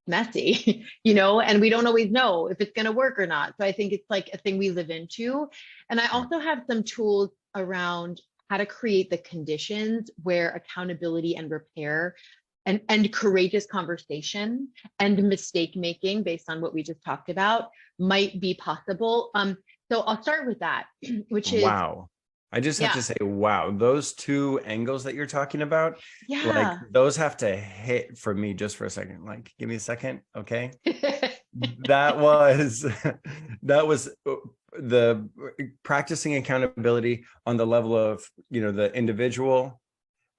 messy, and we don't always know if it's going to work or not. So I think it's like a thing we live into. And I Right. also have some tools around how to create the conditions where accountability and repair and courageous conversation and mistake making, based on what we just talked about, might be possible. So I'll start with that, which is, Wow. I just have yeah, to say, wow, those two angles that you're talking about, like yeah. those have to hit for me just for a second. Like, give me a second. Okay. That was that was the practicing accountability on the level of, the individual,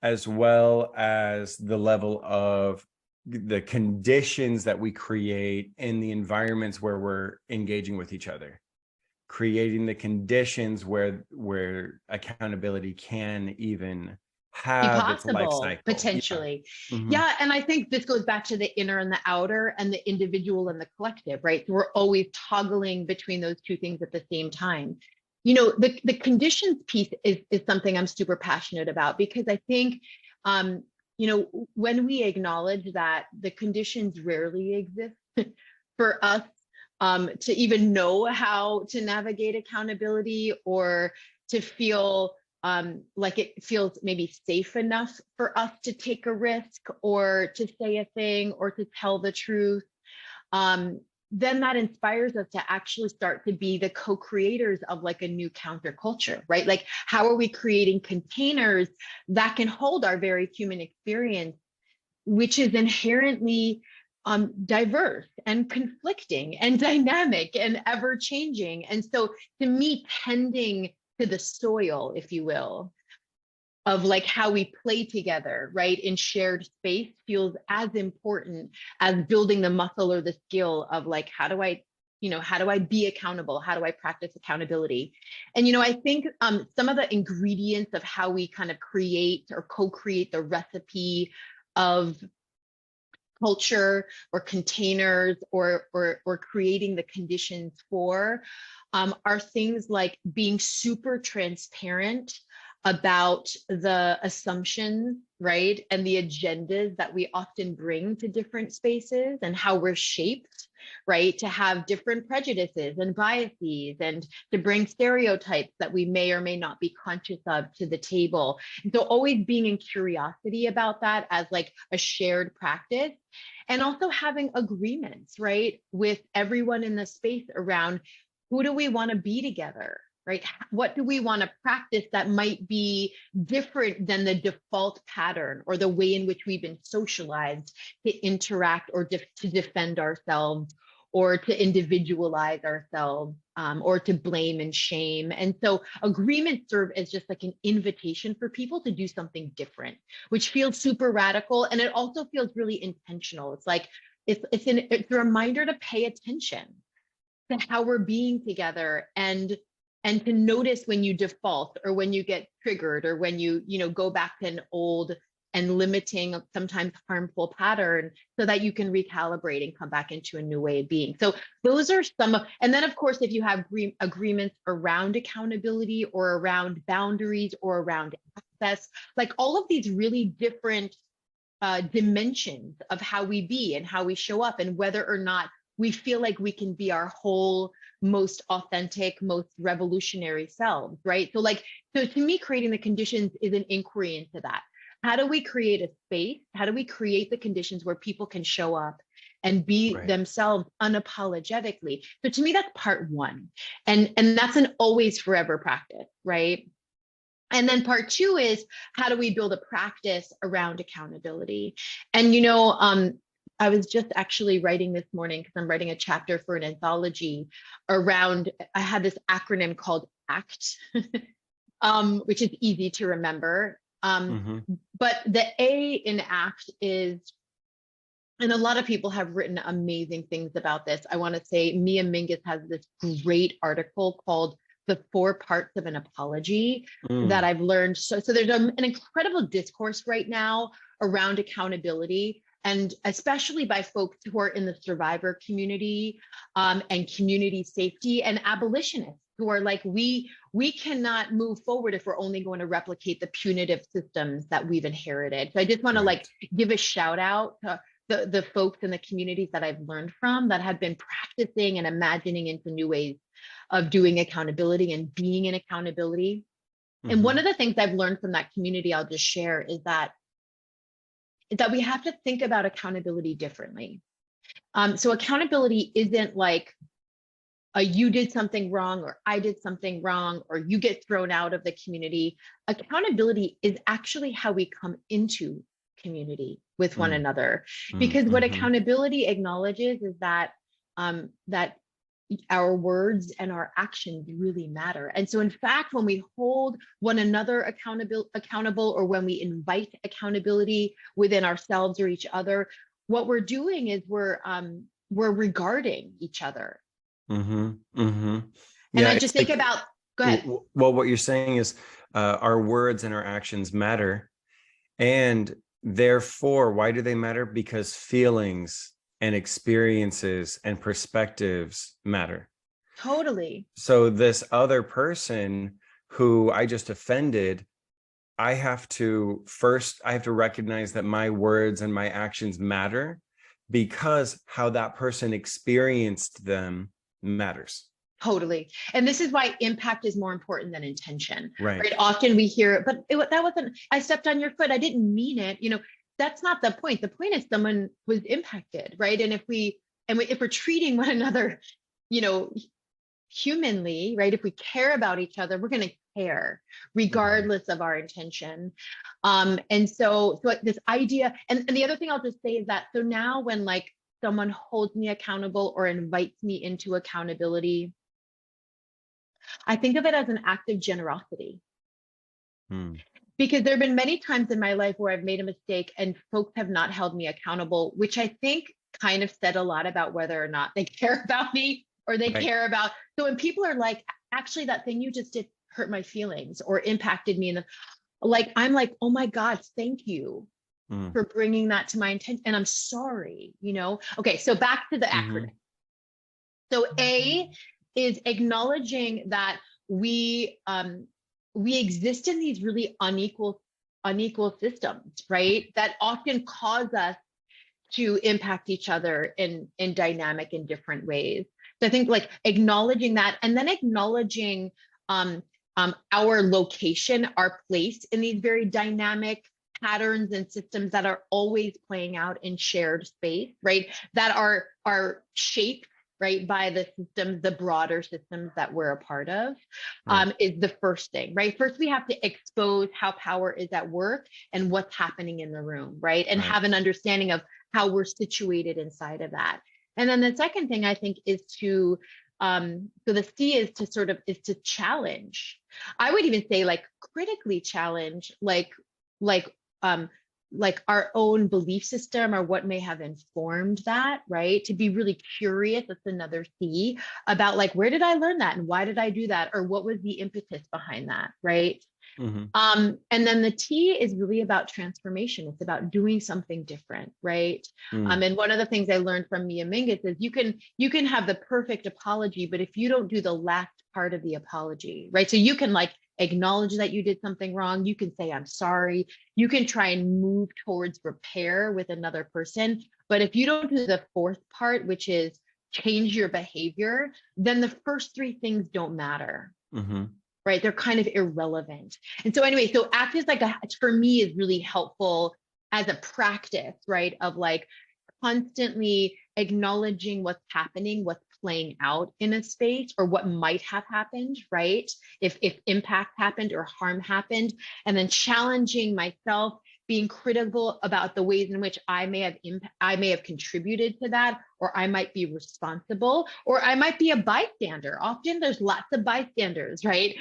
as well as the level of the conditions that we create in the environments where we're engaging with each other, creating the conditions where accountability can even Be have its life possible, cycle. Yeah. potentially. Mhm. Yeah. And I think this goes back to the inner and the outer, and the individual and the collective, right? So we're always toggling between those two things at the same time. The conditions piece is something I'm super passionate about, because I think, when we acknowledge that the conditions rarely exist for us to even know how to navigate accountability, or to feel like it feels maybe safe enough for us to take a risk, or to say a thing, or to tell the truth, then that inspires us to actually start to be the co-creators of like a new counterculture, right? Like, how are we creating containers that can hold our very human experience, which is inherently diverse and conflicting and dynamic and ever changing. And so, to me, tending to the soil, if you will, of like how we play together, right, in shared space, feels as important as building the muscle or the skill of like, how do I be accountable? How do I practice accountability? And, I think some of the ingredients of how we kind of create or co-create the recipe of culture or containers, or creating the conditions for, are things like being super transparent about the assumptions, right, and the agendas that we often bring to different spaces, and how we're shaped right? To have different prejudices and biases and to bring stereotypes that we may or may not be conscious of to the table. And so always being in curiosity about that as like a shared practice, and also having agreements, right? With everyone in the space around who do we want to be together? Right? What do we want to practice that might be different than the default pattern or the way in which we've been socialized to interact or to defend ourselves or to individualize ourselves or to blame and shame. And so agreements serve as just like an invitation for people to do something different, which feels super radical. And it also feels really intentional. It's like, it's a reminder to pay attention to how we're being together and to notice when you default or when you get triggered or when you go back to an old and limiting, sometimes harmful pattern, so that you can recalibrate and come back into a new way of being. So those are some of, and then of course, if you have agreements around accountability or around boundaries or around access, like all of these really different dimensions of how we be and how we show up and whether or not we feel like we can be our whole, most authentic, most revolutionary selves, right? So to me, creating the conditions is an inquiry into that. How do we create a space? How do we create the conditions where people can show up and be themselves unapologetically? So to me, that's part one. And that's an always forever practice, right? And then part two is, how do we build a practice around accountability? And, I was just actually writing this morning because I'm writing a chapter for an anthology around, I had this acronym called ACT, which is easy to remember. But the A in ACT is, and a lot of people have written amazing things about this. I want to say Mia Mingus has this great article called The 4 Parts of an Apology that I've learned. So there's an incredible discourse right now around accountability, and especially by folks who are in the survivor community and community safety, and abolitionists who are like, we cannot move forward if we're only going to replicate the punitive systems that we've inherited. So I just want to give a shout out to the folks in the communities that I've learned from that have been practicing and imagining into new ways of doing accountability and being in accountability. And one of the things I've learned from that community, I'll just share, is that we have to think about accountability differently. So accountability isn't like you did something wrong or I did something wrong or you get thrown out of the community. Accountability is actually how we come into community with one another. Because what accountability acknowledges is that that our words and our actions really matter. And so in fact, when we hold one another accountable, or when we invite accountability within ourselves or each other, what we're doing is we're regarding each other. And I just think about, go ahead. Well, what you're saying is our words and our actions matter. And therefore, why do they matter? Because feelings and experiences and perspectives matter. Totally. So this other person who I just offended, I have to recognize that my words and my actions matter, because how that person experienced them matters. Totally. And this is why impact is more important than intention. Right? Often we hear, but that wasn't, I stepped on your foot, I didn't mean it. That's not the point. The point is someone was impacted, right? And if we're treating one another, humanly, right? If we care about each other, we're going to care regardless of our intention. And so this idea, and the other thing I'll just say is that, so now when someone holds me accountable or invites me into accountability, I think of it as an act of generosity. Because there have been many times in my life where I've made a mistake and folks have not held me accountable, which I think kind of said a lot about whether or not they care about me or they care about. So when people are like, actually, that thing you just did hurt my feelings or impacted me, and I'm like, oh my God, thank you for bringing that to my attention. And I'm sorry, Okay, so back to the acronym. So A is acknowledging that we exist in these really unequal systems, right? That often cause us to impact each other in dynamic and different ways. So I think like acknowledging that, and then acknowledging our location, our place in these very dynamic patterns and systems that are always playing out in shared space, right? That are shaped, right, by the systems, the broader systems that we're a part of, is the first thing, right? First, we have to expose how power is at work and what's happening in the room, right? And have an understanding of how we're situated inside of that. And then the second thing I think is to, so the C is to sort of, is to challenge. I would even say like critically challenge, like our own belief system or what may have informed that, right? To be really curious, that's another C, about like, where did I learn that and why did I do that? Or what was the impetus behind that, right? And then the T is really about transformation. It's about doing something different, right? And one of the things I learned from Mia Mingus is you can have the perfect apology, but if you don't do the last part of the apology, right? So you can like acknowledge that you did something wrong. You can say, I'm sorry. You can try and move towards repair with another person. But if you don't do the fourth part, which is change your behavior, then the first three things don't matter. Right? They're kind of irrelevant. And so anyway, so ACT is like, for me, is really helpful as a practice, right? Of like constantly acknowledging what's happening, what's playing out in a space, or what might have happened, right? If impact happened or harm happened, and then challenging myself, being critical about the ways in which I may have contributed to that, or I might be responsible, or I might be a bystander. Often there's lots of bystanders, right?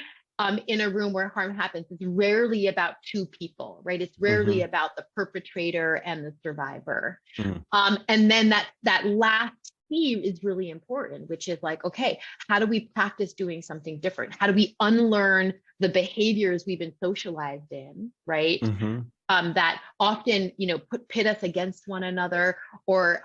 In a room where harm happens. It's rarely about two people, right? It's rarely about the perpetrator and the survivor. And then that last C is really important, which is like, okay, how do we practice doing something different? How do we unlearn the behaviors we've been socialized in, right? That often, pit us against one another, or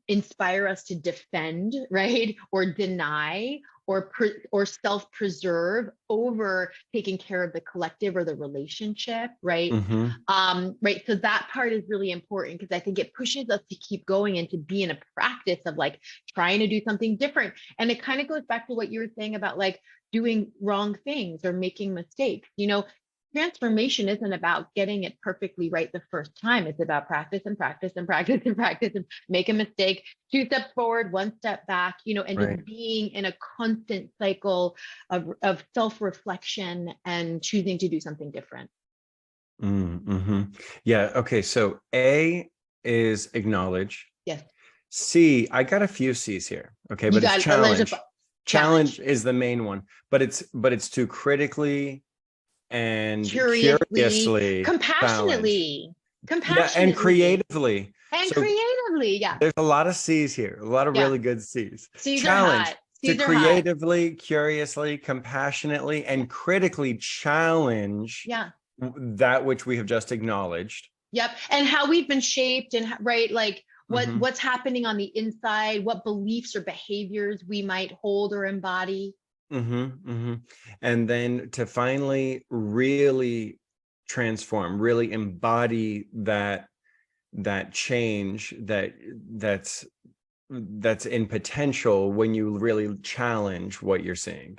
inspire us to defend, right? Or deny, or self-preserve over taking care of the collective or the relationship, right? Right. So that part is really important because I think it pushes us to keep going and to be in a practice of like trying to do something different. And it kind of goes back to what you were saying about like doing wrong things or making mistakes. Transformation isn't about getting it perfectly right the first time. It's about practice and practice and practice and practice, and make a mistake, 2 steps forward, 1 step back, and just being in a constant cycle of self-reflection and choosing to do something different. Yeah. Okay. So A is acknowledge. Yes. C, I got a few C's here. Okay. But it's challenge. Challenge is the main one, but it's to critically and curiously, compassionately, yeah, and creatively, yeah. There's a lot of C's here, a lot of really good C's. Challenge to creatively, curiously, compassionately, and critically challenge that which we have just acknowledged. Yep. And how we've been shaped, and right, like what's happening on the inside, what beliefs or behaviors we might hold or embody. And then to finally really transform, really embody that change that's in potential when you really challenge what you're seeing.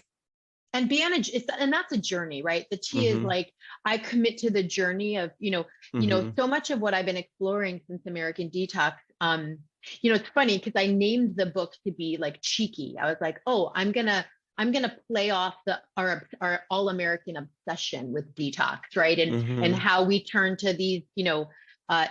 And and that's a journey, right? The T is like, I commit to the journey of, so much of what I've been exploring since American Detox. It's funny because I named the book to be like cheeky. I was like, oh, I'm gonna play off our all-American obsession with detox, right? And how we turn to these,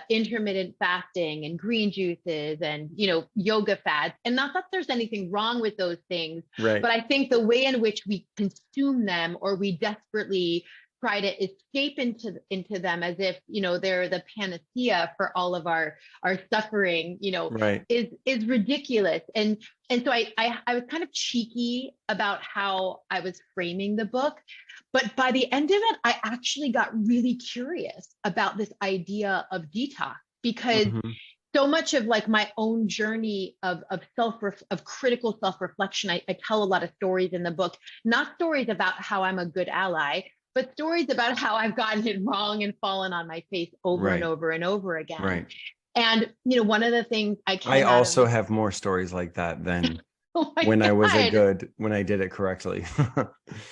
intermittent fasting and green juices and, yoga fads. And not that there's anything wrong with those things, right? But I think the way in which we consume them, or we desperately try to escape into them as if, they're the panacea for all of our suffering, is ridiculous. And so I was kind of cheeky about how I was framing the book, but by the end of it, I actually got really curious about this idea of detox, because so much of like my own journey of critical self-reflection, I tell a lot of stories in the book, not stories about how I'm a good ally, but stories about how I've gotten it wrong and fallen on my face over and over and over again. And, one of the things I I came out of also this, have more stories like that than oh my when God. when I did it correctly.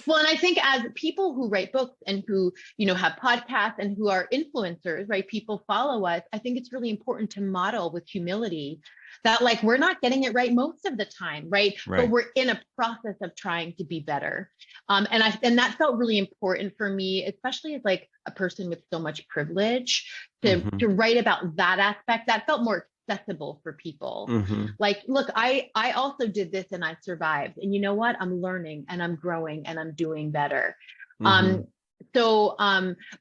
Well, and I think as people who write books and who, have podcasts and who are influencers, right? People follow us. I think it's really important to model with humility that like we're not getting it right most of the time, right? But Right. we're in a process of trying to be better. And that felt really important for me, especially as like a person with so much privilege Hmm. to write about that aspect. That felt more accessible for people. Hmm. Like, look, I also did this and I survived. And you know what? I'm learning and I'm growing and I'm doing better. Hmm. Um,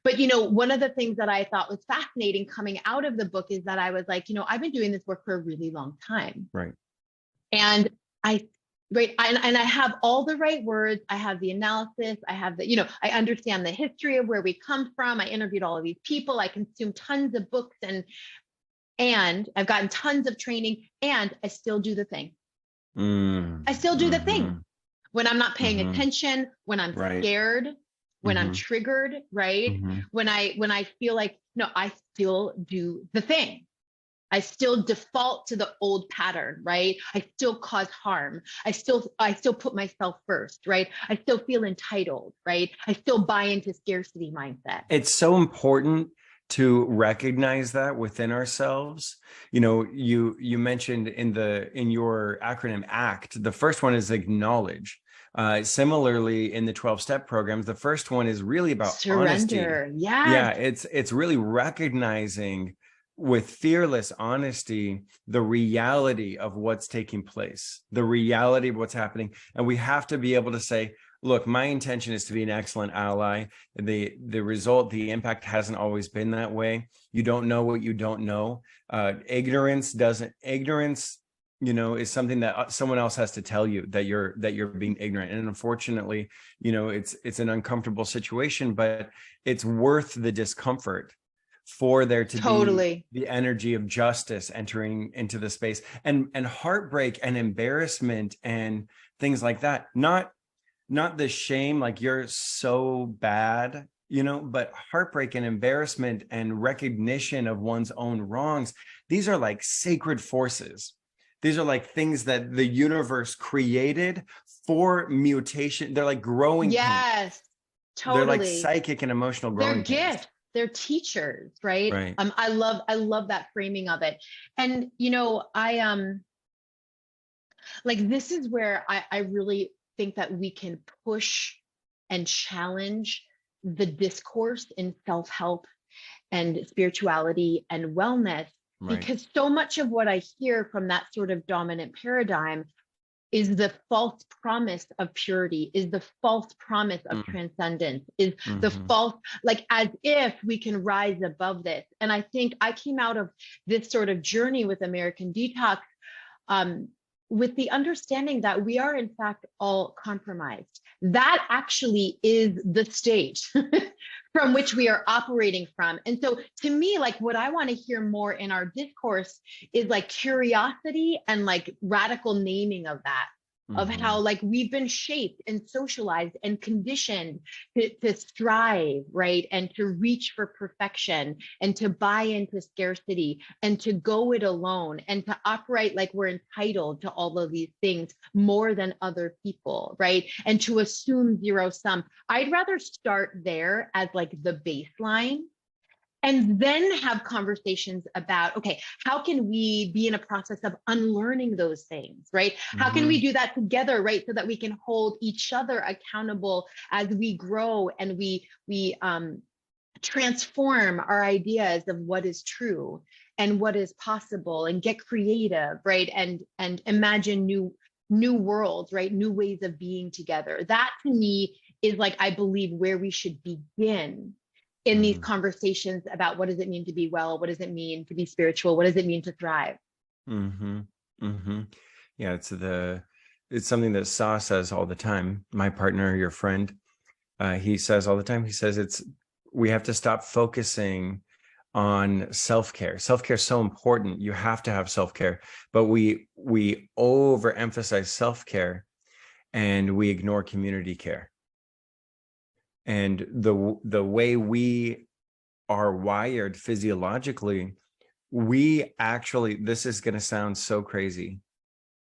but one of the things that I thought was fascinating coming out of the book is that I was like, I've been doing this work for a really long time. Right. And I right and I have all the right words, I have the analysis, I have I understand the history of where we come from. I interviewed all of these people, I consumed tons of books and I've gotten tons of training, and I still do the thing. I still do the thing Mm-hmm. when I'm not paying Hmm. attention, when I'm Right. scared, when I'm Hmm. triggered, right? Hmm. When I feel like, no, I still do the thing. I still default to the old pattern, right? I still cause harm. I still put myself first, right? I still feel entitled, right? I still buy into scarcity mindset. It's so important to recognize that within ourselves. You mentioned in your acronym ACT, the first one is acknowledge. Similarly, in the 12-step programs, the first one is really about honesty. Surrender. Yes. Yeah, it's really recognizing with fearless honesty the reality of what's taking place, the reality of what's happening. And we have to be able to say, look, my intention is to be an excellent ally. The result, the impact hasn't always been that way. You don't know what you don't know. Ignorance, is something that someone else has to tell you, that you're being ignorant. And unfortunately, it's an uncomfortable situation, but it's worth the discomfort for there to be Totally. the energy of justice entering into the space, and heartbreak and embarrassment and things like that. Not the shame, like you're so bad, but heartbreak and embarrassment and recognition of one's own wrongs. These are like sacred forces. These are like things that the universe created for mutation. They're like growing pains. Yes, They're like totally. psychic and emotional They're growing pains. gifts. They're teachers, right? Right. I love that framing of it. And I like this is where I really think that we can push and challenge the discourse in self-help and spirituality and wellness, Right. because so much of what I hear from that sort of dominant paradigm is the false promise of purity, is the false promise of transcendence, is the Mm-hmm. false, like as if we can rise above this. And I think I came out of this sort of journey with American Detox um, with the understanding that we are in fact all compromised. That actually is the state from which we are operating from. And so to me, like what I want to hear more in our discourse is like curiosity and like radical naming of that, of Mm-hmm. how like we've been shaped and socialized and conditioned to strive, right? And to reach for perfection and to buy into scarcity and to go it alone and to operate like we're entitled to all of these things more than other people, right? And to assume zero sum. I'd rather start there as like the baseline and then have conversations about, okay, how can we be in a process of unlearning those things, right? How can we do that together, right? So that we can hold each other accountable as we grow and we transform our ideas of what is true and what is possible and get creative, right? And imagine new worlds, right? New ways of being together. That to me is like, I believe where we should begin in these conversations about what does it mean to be well? What does it mean to be spiritual? What does it mean to thrive? Mm-hmm. Mm-hmm. Yeah, it's something that Sa says all the time. My partner, your friend, he says all the time. He says we have to stop focusing on self-care. Self-care is so important. You have to have self-care, but we overemphasize self-care and we ignore community care. And the way we are wired physiologically, we actually, this is going to sound so crazy.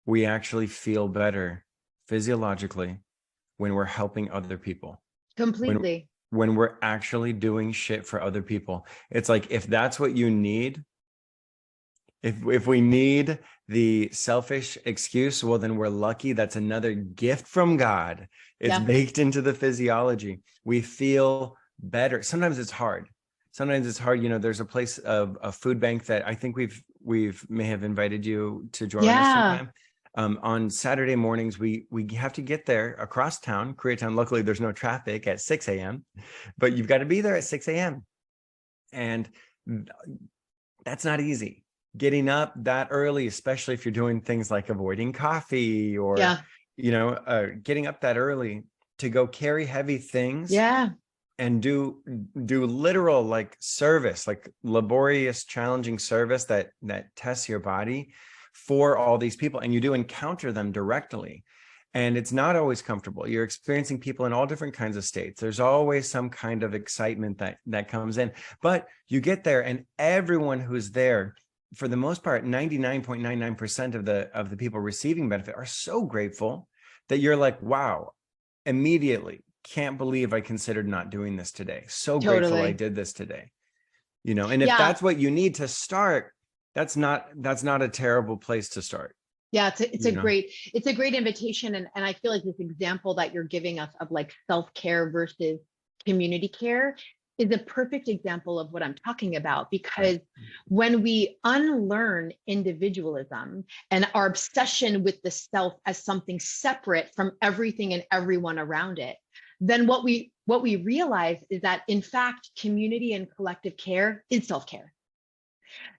We actually feel better physiologically when we're helping other people. Completely. When we're actually doing shit for other people. It's like, if that's what you need, if we need the selfish excuse, well, then we're lucky. That's another gift from God. It's baked into the physiology. We feel better. Sometimes it's hard. You know, there's a place of a food bank that I think we've may have invited you to join us sometime. On Saturday mornings, we have to get there across town, Koreatown. Luckily, there's no traffic at 6 a.m., but you've got to be there at 6 a.m. And that's not easy. Getting up that early, especially if you're doing things like avoiding coffee or, you know, getting up that early to go carry heavy things. And do literal like service, like laborious, challenging service that tests your body for all these people. And you do encounter them directly. And it's not always comfortable. You're experiencing people in all different kinds of states. There's always some kind of excitement that comes in. But you get there, and everyone who's there, for the most part, 99.99% of the people receiving benefit are so grateful that you're like, wow, immediately. Can't believe I considered not doing this today. So grateful I did this today. You know, and if that's what you need to start, that's not a terrible place to start. Yeah, it's a great invitation. And I feel like this example that you're giving us of like self-care versus community care is a perfect example of what I'm talking about, because when we unlearn individualism and our obsession with the self as something separate from everything and everyone around it, then what we realize is that, in fact, community and collective care is self-care.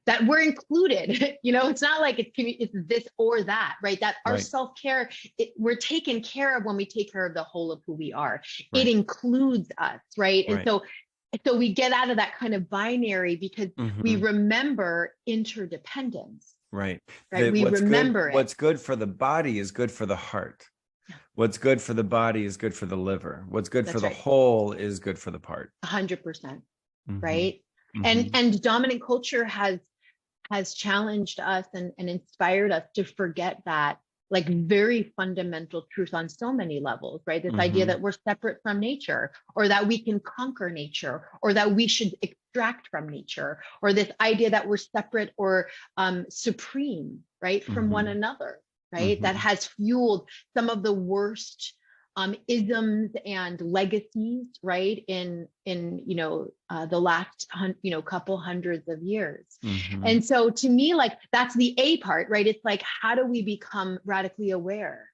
That we're included, you know, it's not like it's this or that, right? That our self-care, we're taken care of when we take care of the whole of who we are. It includes us, right? And so we get out of that kind of binary because we remember interdependence. Right. We remember what's good for the body is good for the heart. What's good for the body is good for the liver. What's good for the whole is good for the part. 100%. Right. And dominant culture has challenged us and inspired us to forget that, like, very fundamental truth on so many levels, right? This idea that we're separate from nature, or that we can conquer nature, or that we should extract from nature, or this idea that we're separate or supreme, right, from one another, right? That has fueled some of the worst isms and legacies, right, in you know, the last couple hundreds of years. And so to me, like, that's the A part, right? It's like, how do we become radically aware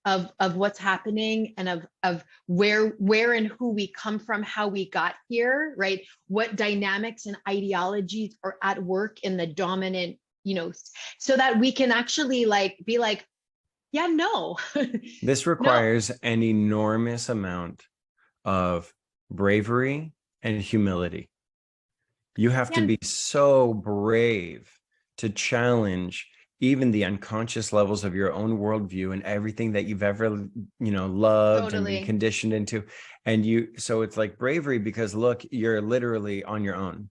of what's happening, and of where and who we come from, how we got here, right? What dynamics and ideologies are at work in the dominant, you know, so that we can actually like be like, yeah, no. This requires an enormous amount of bravery and humility. You have to be so brave to challenge even the unconscious levels of your own worldview and everything that you've ever, you know, loved and been conditioned into. And so it's like bravery, because look, you're literally on your own.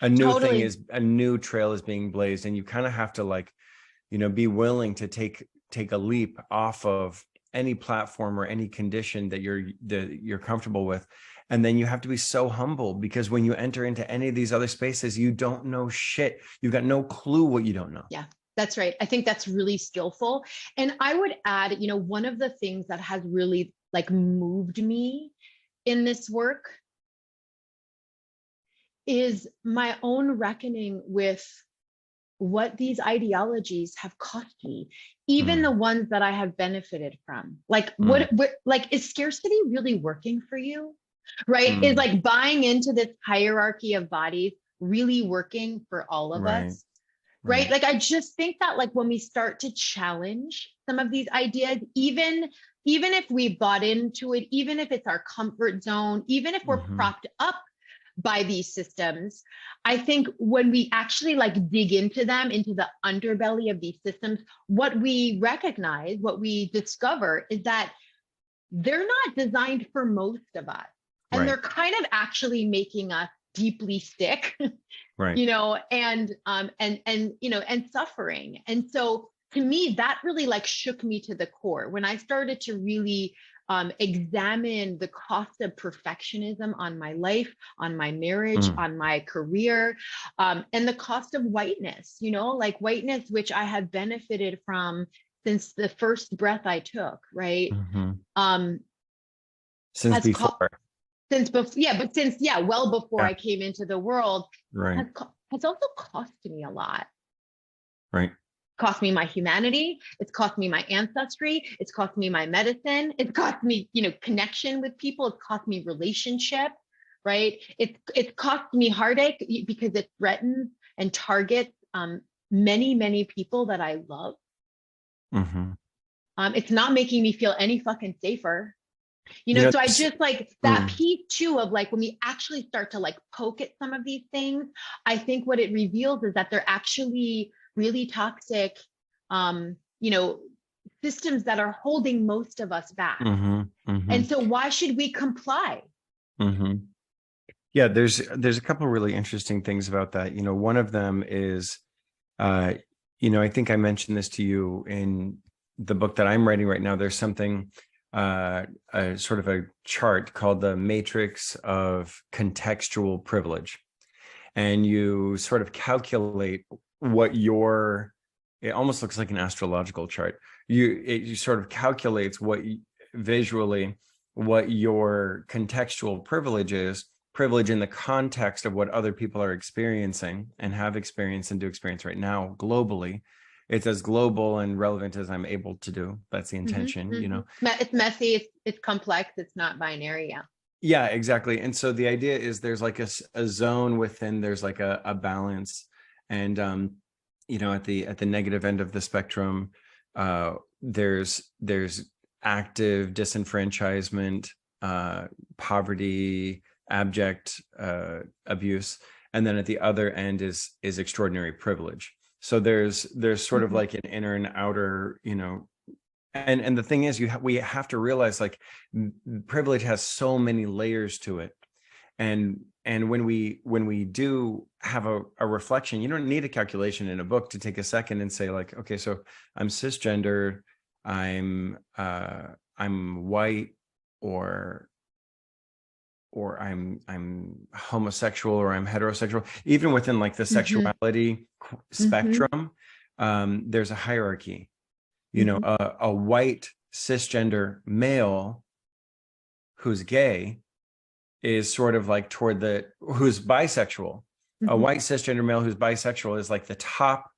A new trail is being blazed, and you kind of have to, like, you know, be willing to take a leap off of any platform or any condition that you're comfortable with. And then you have to be so humble, because when you enter into any of these other spaces, you don't know shit. You've got no clue what you don't know. Yeah, that's right. I think that's really skillful. And I would add, you know, one of the things that has really like moved me in this work is my own reckoning with what these ideologies have cost me, even the ones that I have benefited from. Like, what like, is scarcity really working for you? Right? Is like buying into this hierarchy of bodies really working for all of us? Right? Like, I just think that, like, when we start to challenge some of these ideas, even if we bought into it, even if it's our comfort zone, even if we're propped up by these systems, I think when we actually like dig into them, into the underbelly of these systems, what we recognize, what we discover is that they're not designed for most of us. And they're kind of actually making us deeply sick Right. And suffering. And so to me, that really like shook me to the core when I started to really examine the cost of perfectionism on my life, on my marriage, on my career, and the cost of whiteness, like whiteness, which I have benefited from since the first breath I took, right? Since before. Well before I came into the world, right, has also cost me a lot. Right. Cost me my humanity. It's cost me my ancestry. It's cost me my medicine. It's cost me, connection with people. It's cost me relationship, right? It's cost me heartache because it threatens and targets many, many people that I love. It's not making me feel any fucking safer. So I just like that piece too of like when we actually start to like poke at some of these things, I think what it reveals is that they're actually really toxic, systems that are holding most of us back. And so why should we comply? Yeah, there's a couple of really interesting things about that. One of them is, I think I mentioned this to you in the book that I'm writing right now. There's something, a sort of a chart called the matrix of contextual privilege. And you sort of calculate what it almost looks like an astrological chart. You sort of calculates visually what your contextual privilege is, privilege in the context of what other people are experiencing and have experienced and do experience right now globally. It's as global and relevant as I'm able to do. That's the intention, It's messy, it's complex, it's not binary. Yeah, exactly. And so the idea is there's like a zone within, there's like a balance. And at the negative end of the spectrum, there's active disenfranchisement, poverty, abject abuse, and then at the other end is extraordinary privilege. So there's sort of like an inner and outer, and the thing is, we have to realize like privilege has so many layers to it, and when we do have a reflection, you don't need a calculation in a book to take a second and say like, okay, so I'm cisgender, I'm white, or I'm homosexual, or I'm heterosexual. Even within like the sexuality spectrum, there's a hierarchy. A white cisgender male who's gay is sort of like who's bisexual. A white cisgender male who's bisexual is like the top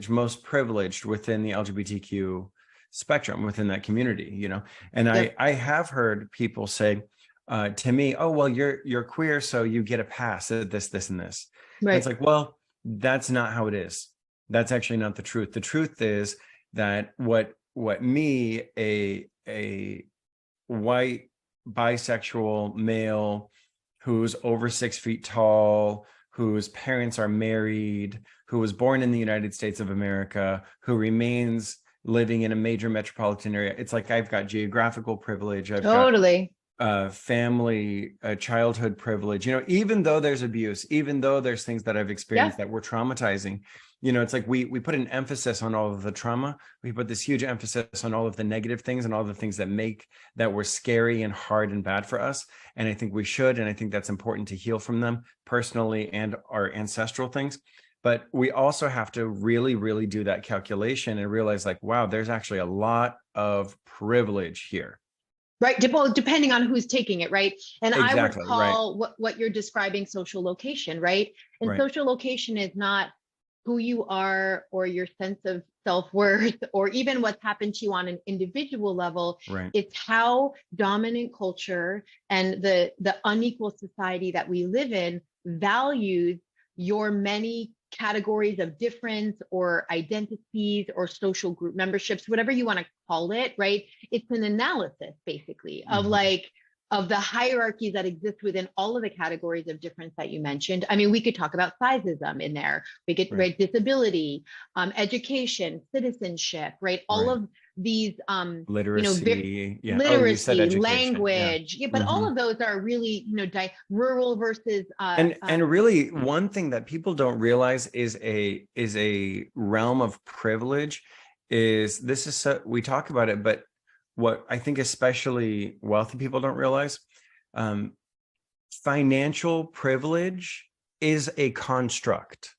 most privileged within the LGBTQ spectrum, within that community, And I have heard people say to me, oh, well, you're queer, so you get a pass at this, and this. Right. And it's like, well, that's not how it is. That's actually not the truth. The truth is that what me, a white bisexual male who's over 6 feet tall, whose parents are married, who was born in the United States of America, who remains living in a major metropolitan area. It's like I've got geographical privilege. I've got family, childhood privilege. Even though there's abuse, even though there's things that I've experienced that were traumatizing, it's like we put an emphasis on all of the trauma. We put this huge emphasis on all of the negative things and all the things that were scary and hard and bad for us. And I think we should, and I think that's important to heal from them personally and our ancestral things. But we also have to really, really do that calculation and realize like, wow, there's actually a lot of privilege here. Right. Well, depending on who's taking it, right? And exactly, I would call what you're describing social location, right? And social location is not who you are or your sense of self-worth or even what's happened to you on an individual level. Right. It's how dominant culture and the unequal society that we live in values your many categories of difference or identities or social group memberships, whatever you want to call it, right? It's an analysis basically of of the hierarchies that exist within all of the categories of difference that you mentioned. I mean, we could talk about sizeism in there. We could, right, disability, education, citizenship, right? All of these, literacy. Yeah. Oh, you said literacy, education. Yeah. language, yeah, but all of those are really, rural versus, And really, one thing that people don't realize is a realm of privilege. We talk about it, but what I think especially wealthy people don't realize, um, financial privilege is a construct.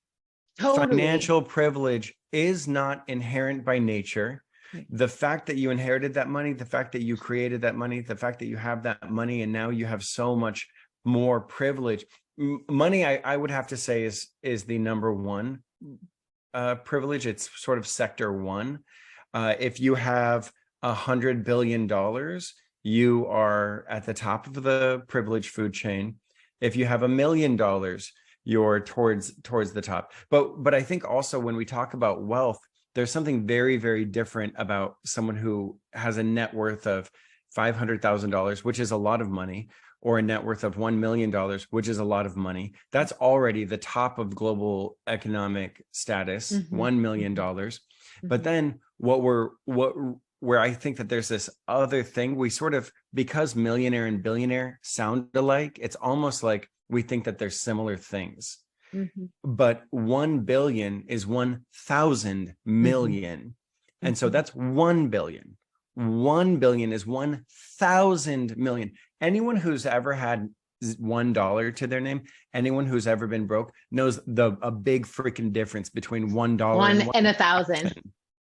totally. Financial privilege is not inherent by nature. Right. The fact that you inherited that money, the fact that you created that money, the fact that you have that money, and now you have so much more privilege. Money, I would have to say, is the number one privilege. It's sort of sector one. If you have $100 billion, you are at the top of the privilege food chain. If you have $1 million, you're towards the top. But I think also when we talk about wealth, there's something very, very different about someone who has a net worth of $500,000, which is a lot of money, or a net worth of $1 million, which is a lot of money. That's already the top of global economic status, $1 million. But then where I think that there's this other thing, we sort of, because millionaire and billionaire sound alike, it's almost like we think that they're similar things. But 1 billion is 1,000 million. And so that's 1 billion. 1 billion is 1,000 million. Anyone who's ever had $1 to their name, anyone who's ever been broke knows a big freaking difference between $1 and 1,000.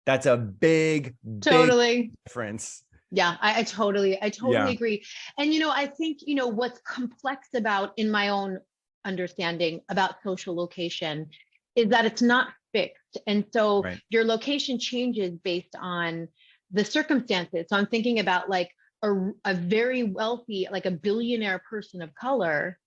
That's a big difference. Yeah, I totally agree. And, I think, what's complex about, in my own understanding about social location, is that it's not fixed. And so your location changes based on the circumstances. So I'm thinking about like a very wealthy, like a billionaire person of color,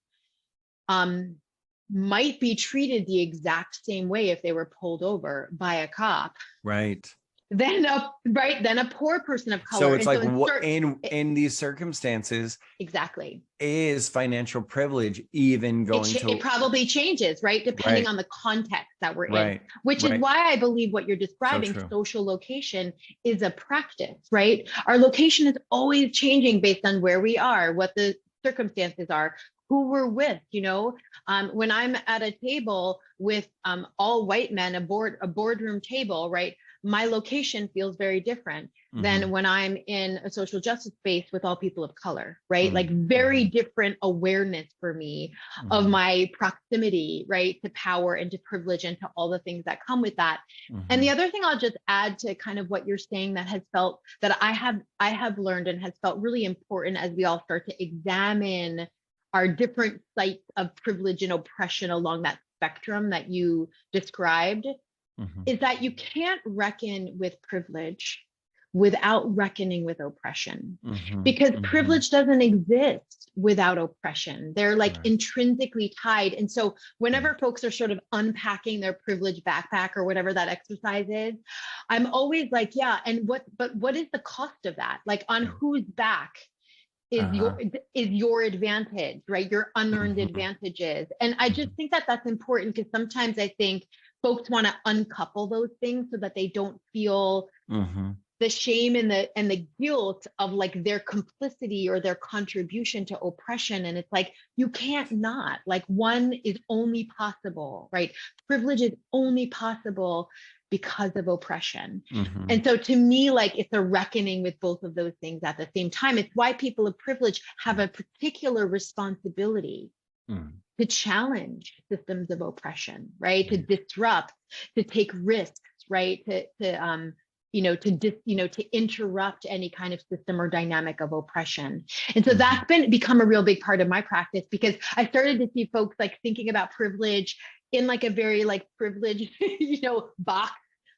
might be treated the exact same way if they were pulled over by a cop. Right. Then a poor person of color. So it's in these circumstances, exactly, is financial privilege even going it probably changes, right? Depending on the context that we're in, which is why I believe what you're describing, social location, is a practice, right? Our location is always changing based on where we are, what the circumstances are, who we're with. When I'm at a table with all white men, a boardroom table, right? My location feels very different than when I'm in a social justice space with all people of color, right? Like very different awareness for me of my proximity, right, to power and to privilege and to all the things that come with that. And the other thing I'll just add to kind of what you're saying that I have learned and has felt really important as we all start to examine our different sites of privilege and oppression along that spectrum that you described, is that you can't reckon with privilege without reckoning with oppression, because privilege doesn't exist without oppression. They're like intrinsically tied. And so whenever folks are sort of unpacking their privilege backpack or whatever that exercise is, I'm always like, yeah, and what is the cost of that? Like, on whose back is your advantage, right? Your unearned advantages. And I just think that that's important, because sometimes I think folks want to uncouple those things so that they don't feel the shame and the guilt of like their complicity or their contribution to oppression. And it's like, you can't not, like, one is only possible, right? Privilege is only possible because of oppression. And so to me, like, it's a reckoning with both of those things at the same time. It's why people of privilege have a particular responsibility to challenge systems of oppression, right? To disrupt, to take risks, right? To interrupt any kind of system or dynamic of oppression. And so that's become a real big part of my practice, because I started to see folks like thinking about privilege in like a very like privileged, box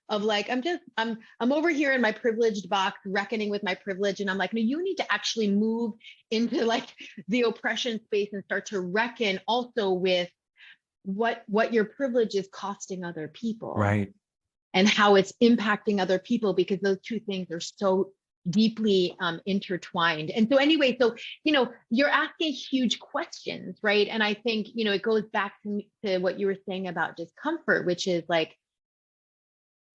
of like, I'm over here in my privileged box, reckoning with my privilege. And I'm like, no, you need to actually move into like the oppression space and start to reckon also with what your privilege is costing other people. Right. And how it's impacting other people, because those two things are so deeply intertwined. And so anyway, you're asking huge questions, right? And I think, it goes back to what you were saying about discomfort, which is like,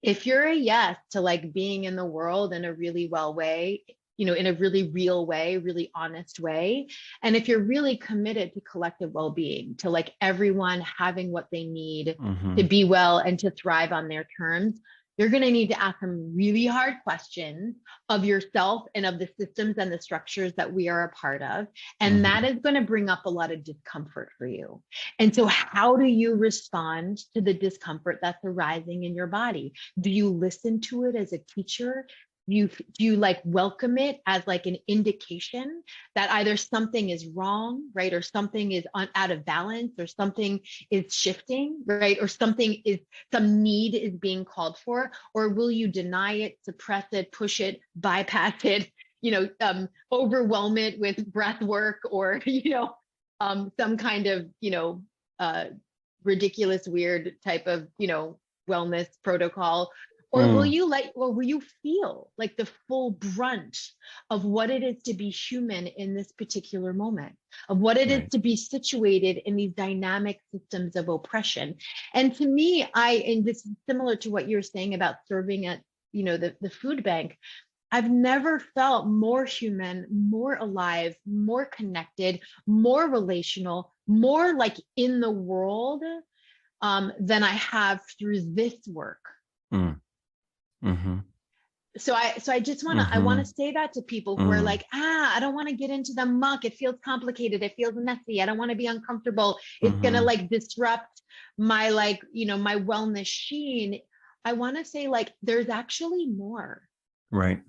if you're a yes to like being in the world in a really well way, in a really real way, really honest way, and if you're really committed to collective well-being, to like everyone having what they need to be well and to thrive on their terms, you're going to need to ask some really hard questions of yourself and of the systems and the structures that we are a part of. And that is going to bring up a lot of discomfort for you. And so how do you respond to the discomfort that's arising in your body? Do you listen to it as a teacher? Do you like welcome it as like an indication that either something is wrong, right? Or something is out of balance, or something is shifting, right? Or some need is being called for? Or will you deny it, suppress it, push it, bypass it, overwhelm it with breath work, or, some kind of, ridiculous, weird type of, wellness protocol? Or will you feel like the full brunt of what it is to be human in this particular moment, of what it is to be situated in these dynamic systems of oppression? And to me, and this is similar to what you're saying about serving at, the food bank, I've never felt more human, more alive, more connected, more relational, more like in the world than I have through this work. So I just want to, I want to say that to people who are like, I don't want to get into the muck. It feels complicated. It feels messy. I don't want to be uncomfortable. It's going to like disrupt my my wellness sheen. I want to say like, there's actually more. Right.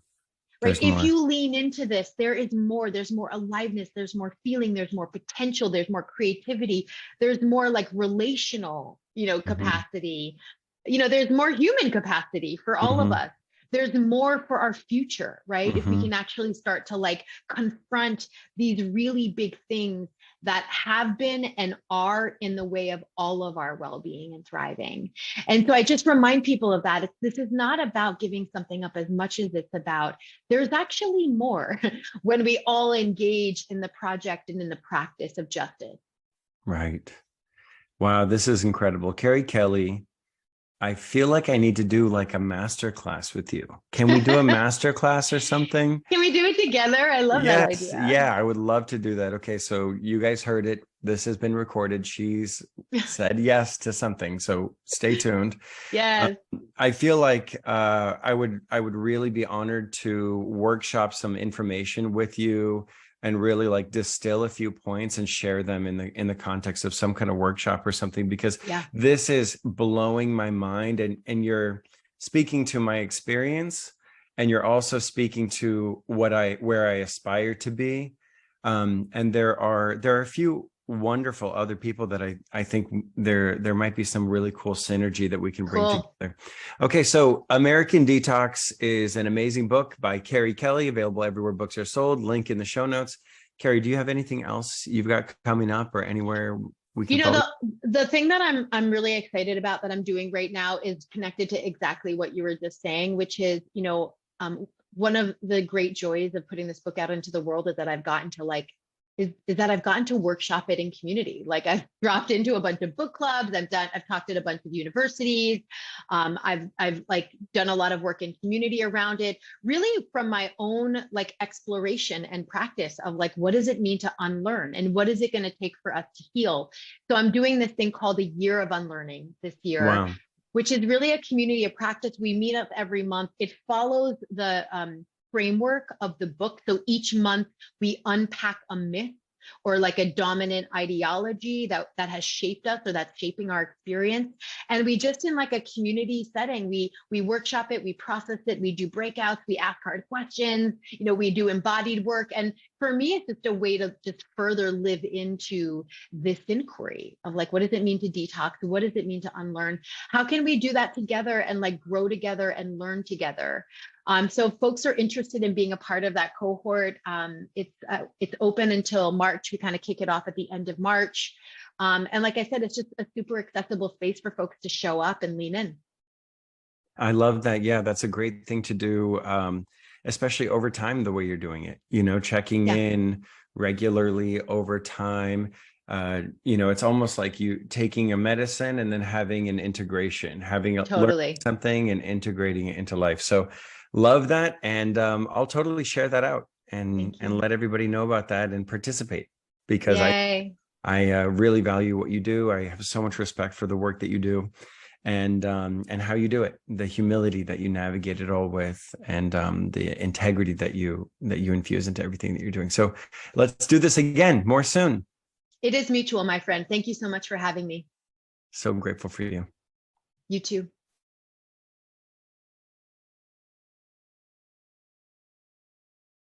If you lean into this, there is more. There's more aliveness. There's more feeling. There's more potential. There's more creativity. There's more like relational, capacity. There's more human capacity for all of us. There's more for our future, right? If we can actually start to like confront these really big things that have been and are in the way of all of our well-being and thriving. And so I just remind people of that. This is not about giving something up as much as it's about, there's actually more when we all engage in the project and in the practice of justice. Right. Wow, this is incredible. Kerri Kelli, I feel like I need to do like a master class with you. Can we do a master class or something? Can we do it together? I love that idea. Yeah, I would love to do that. Okay, so you guys heard it. This has been recorded. She's said yes to something, so stay tuned. Yes. I feel like I would really be honored to workshop some information with you and really like distill a few points and share them in the context of some kind of workshop or something, because this is blowing my mind, and you're speaking to my experience, and you're also speaking to where I aspire to be. And there are a few wonderful other people that I think there might be some really cool synergy that we can bring together. Okay, so American Detox is an amazing book by Kerri Kelli, available everywhere books are sold. Link in the show notes. Kerri, do you have anything else you've got coming up, or anywhere we can the thing that I'm really excited about that I'm doing right now is connected to exactly what you were just saying, which is, one of the great joys of putting this book out into the world is that I've gotten to is that I've gotten to workshop it in community. Like I've dropped into a bunch of book clubs. I've talked at a bunch of universities. I've like done a lot of work in community around it, really from my own like exploration and practice of like, what does it mean to unlearn, and what is it going to take for us to heal? So I'm doing this thing called the Year of Unlearning this year. Wow. Which is really a community of practice. We meet up every month. It follows the framework of the book. So each month we unpack a myth or like a dominant ideology that has shaped us or that's shaping our experience. And we just, in like a community setting, we workshop it, we process it, we do breakouts, we ask hard questions, we do embodied work. And for me, it's just a way to just further live into this inquiry of like, what does it mean to detox? What does it mean to unlearn? How can we do that together and like grow together and learn together? So if folks are interested in being a part of that cohort, it's open until March. We kind of kick it off at the end of March. And like I said, it's just a super accessible space for folks to show up and lean in. I love that. Yeah, that's a great thing to do, especially over time, the way you're doing it, checking in regularly over time. it's almost like you taking a medicine and then having an integration, learn Totally. something and integrating it into life. So love that. And I'll totally share that out and Thank you. let everybody know about that and participate, because Yay. I really value what you do. I have so much respect for the work that you do, and how you do it, the humility that you navigate it all with, and the integrity that you infuse into everything that you're doing. So let's do this again more soon. It is mutual, my friend. Thank you so much for having me. So grateful for you. You too.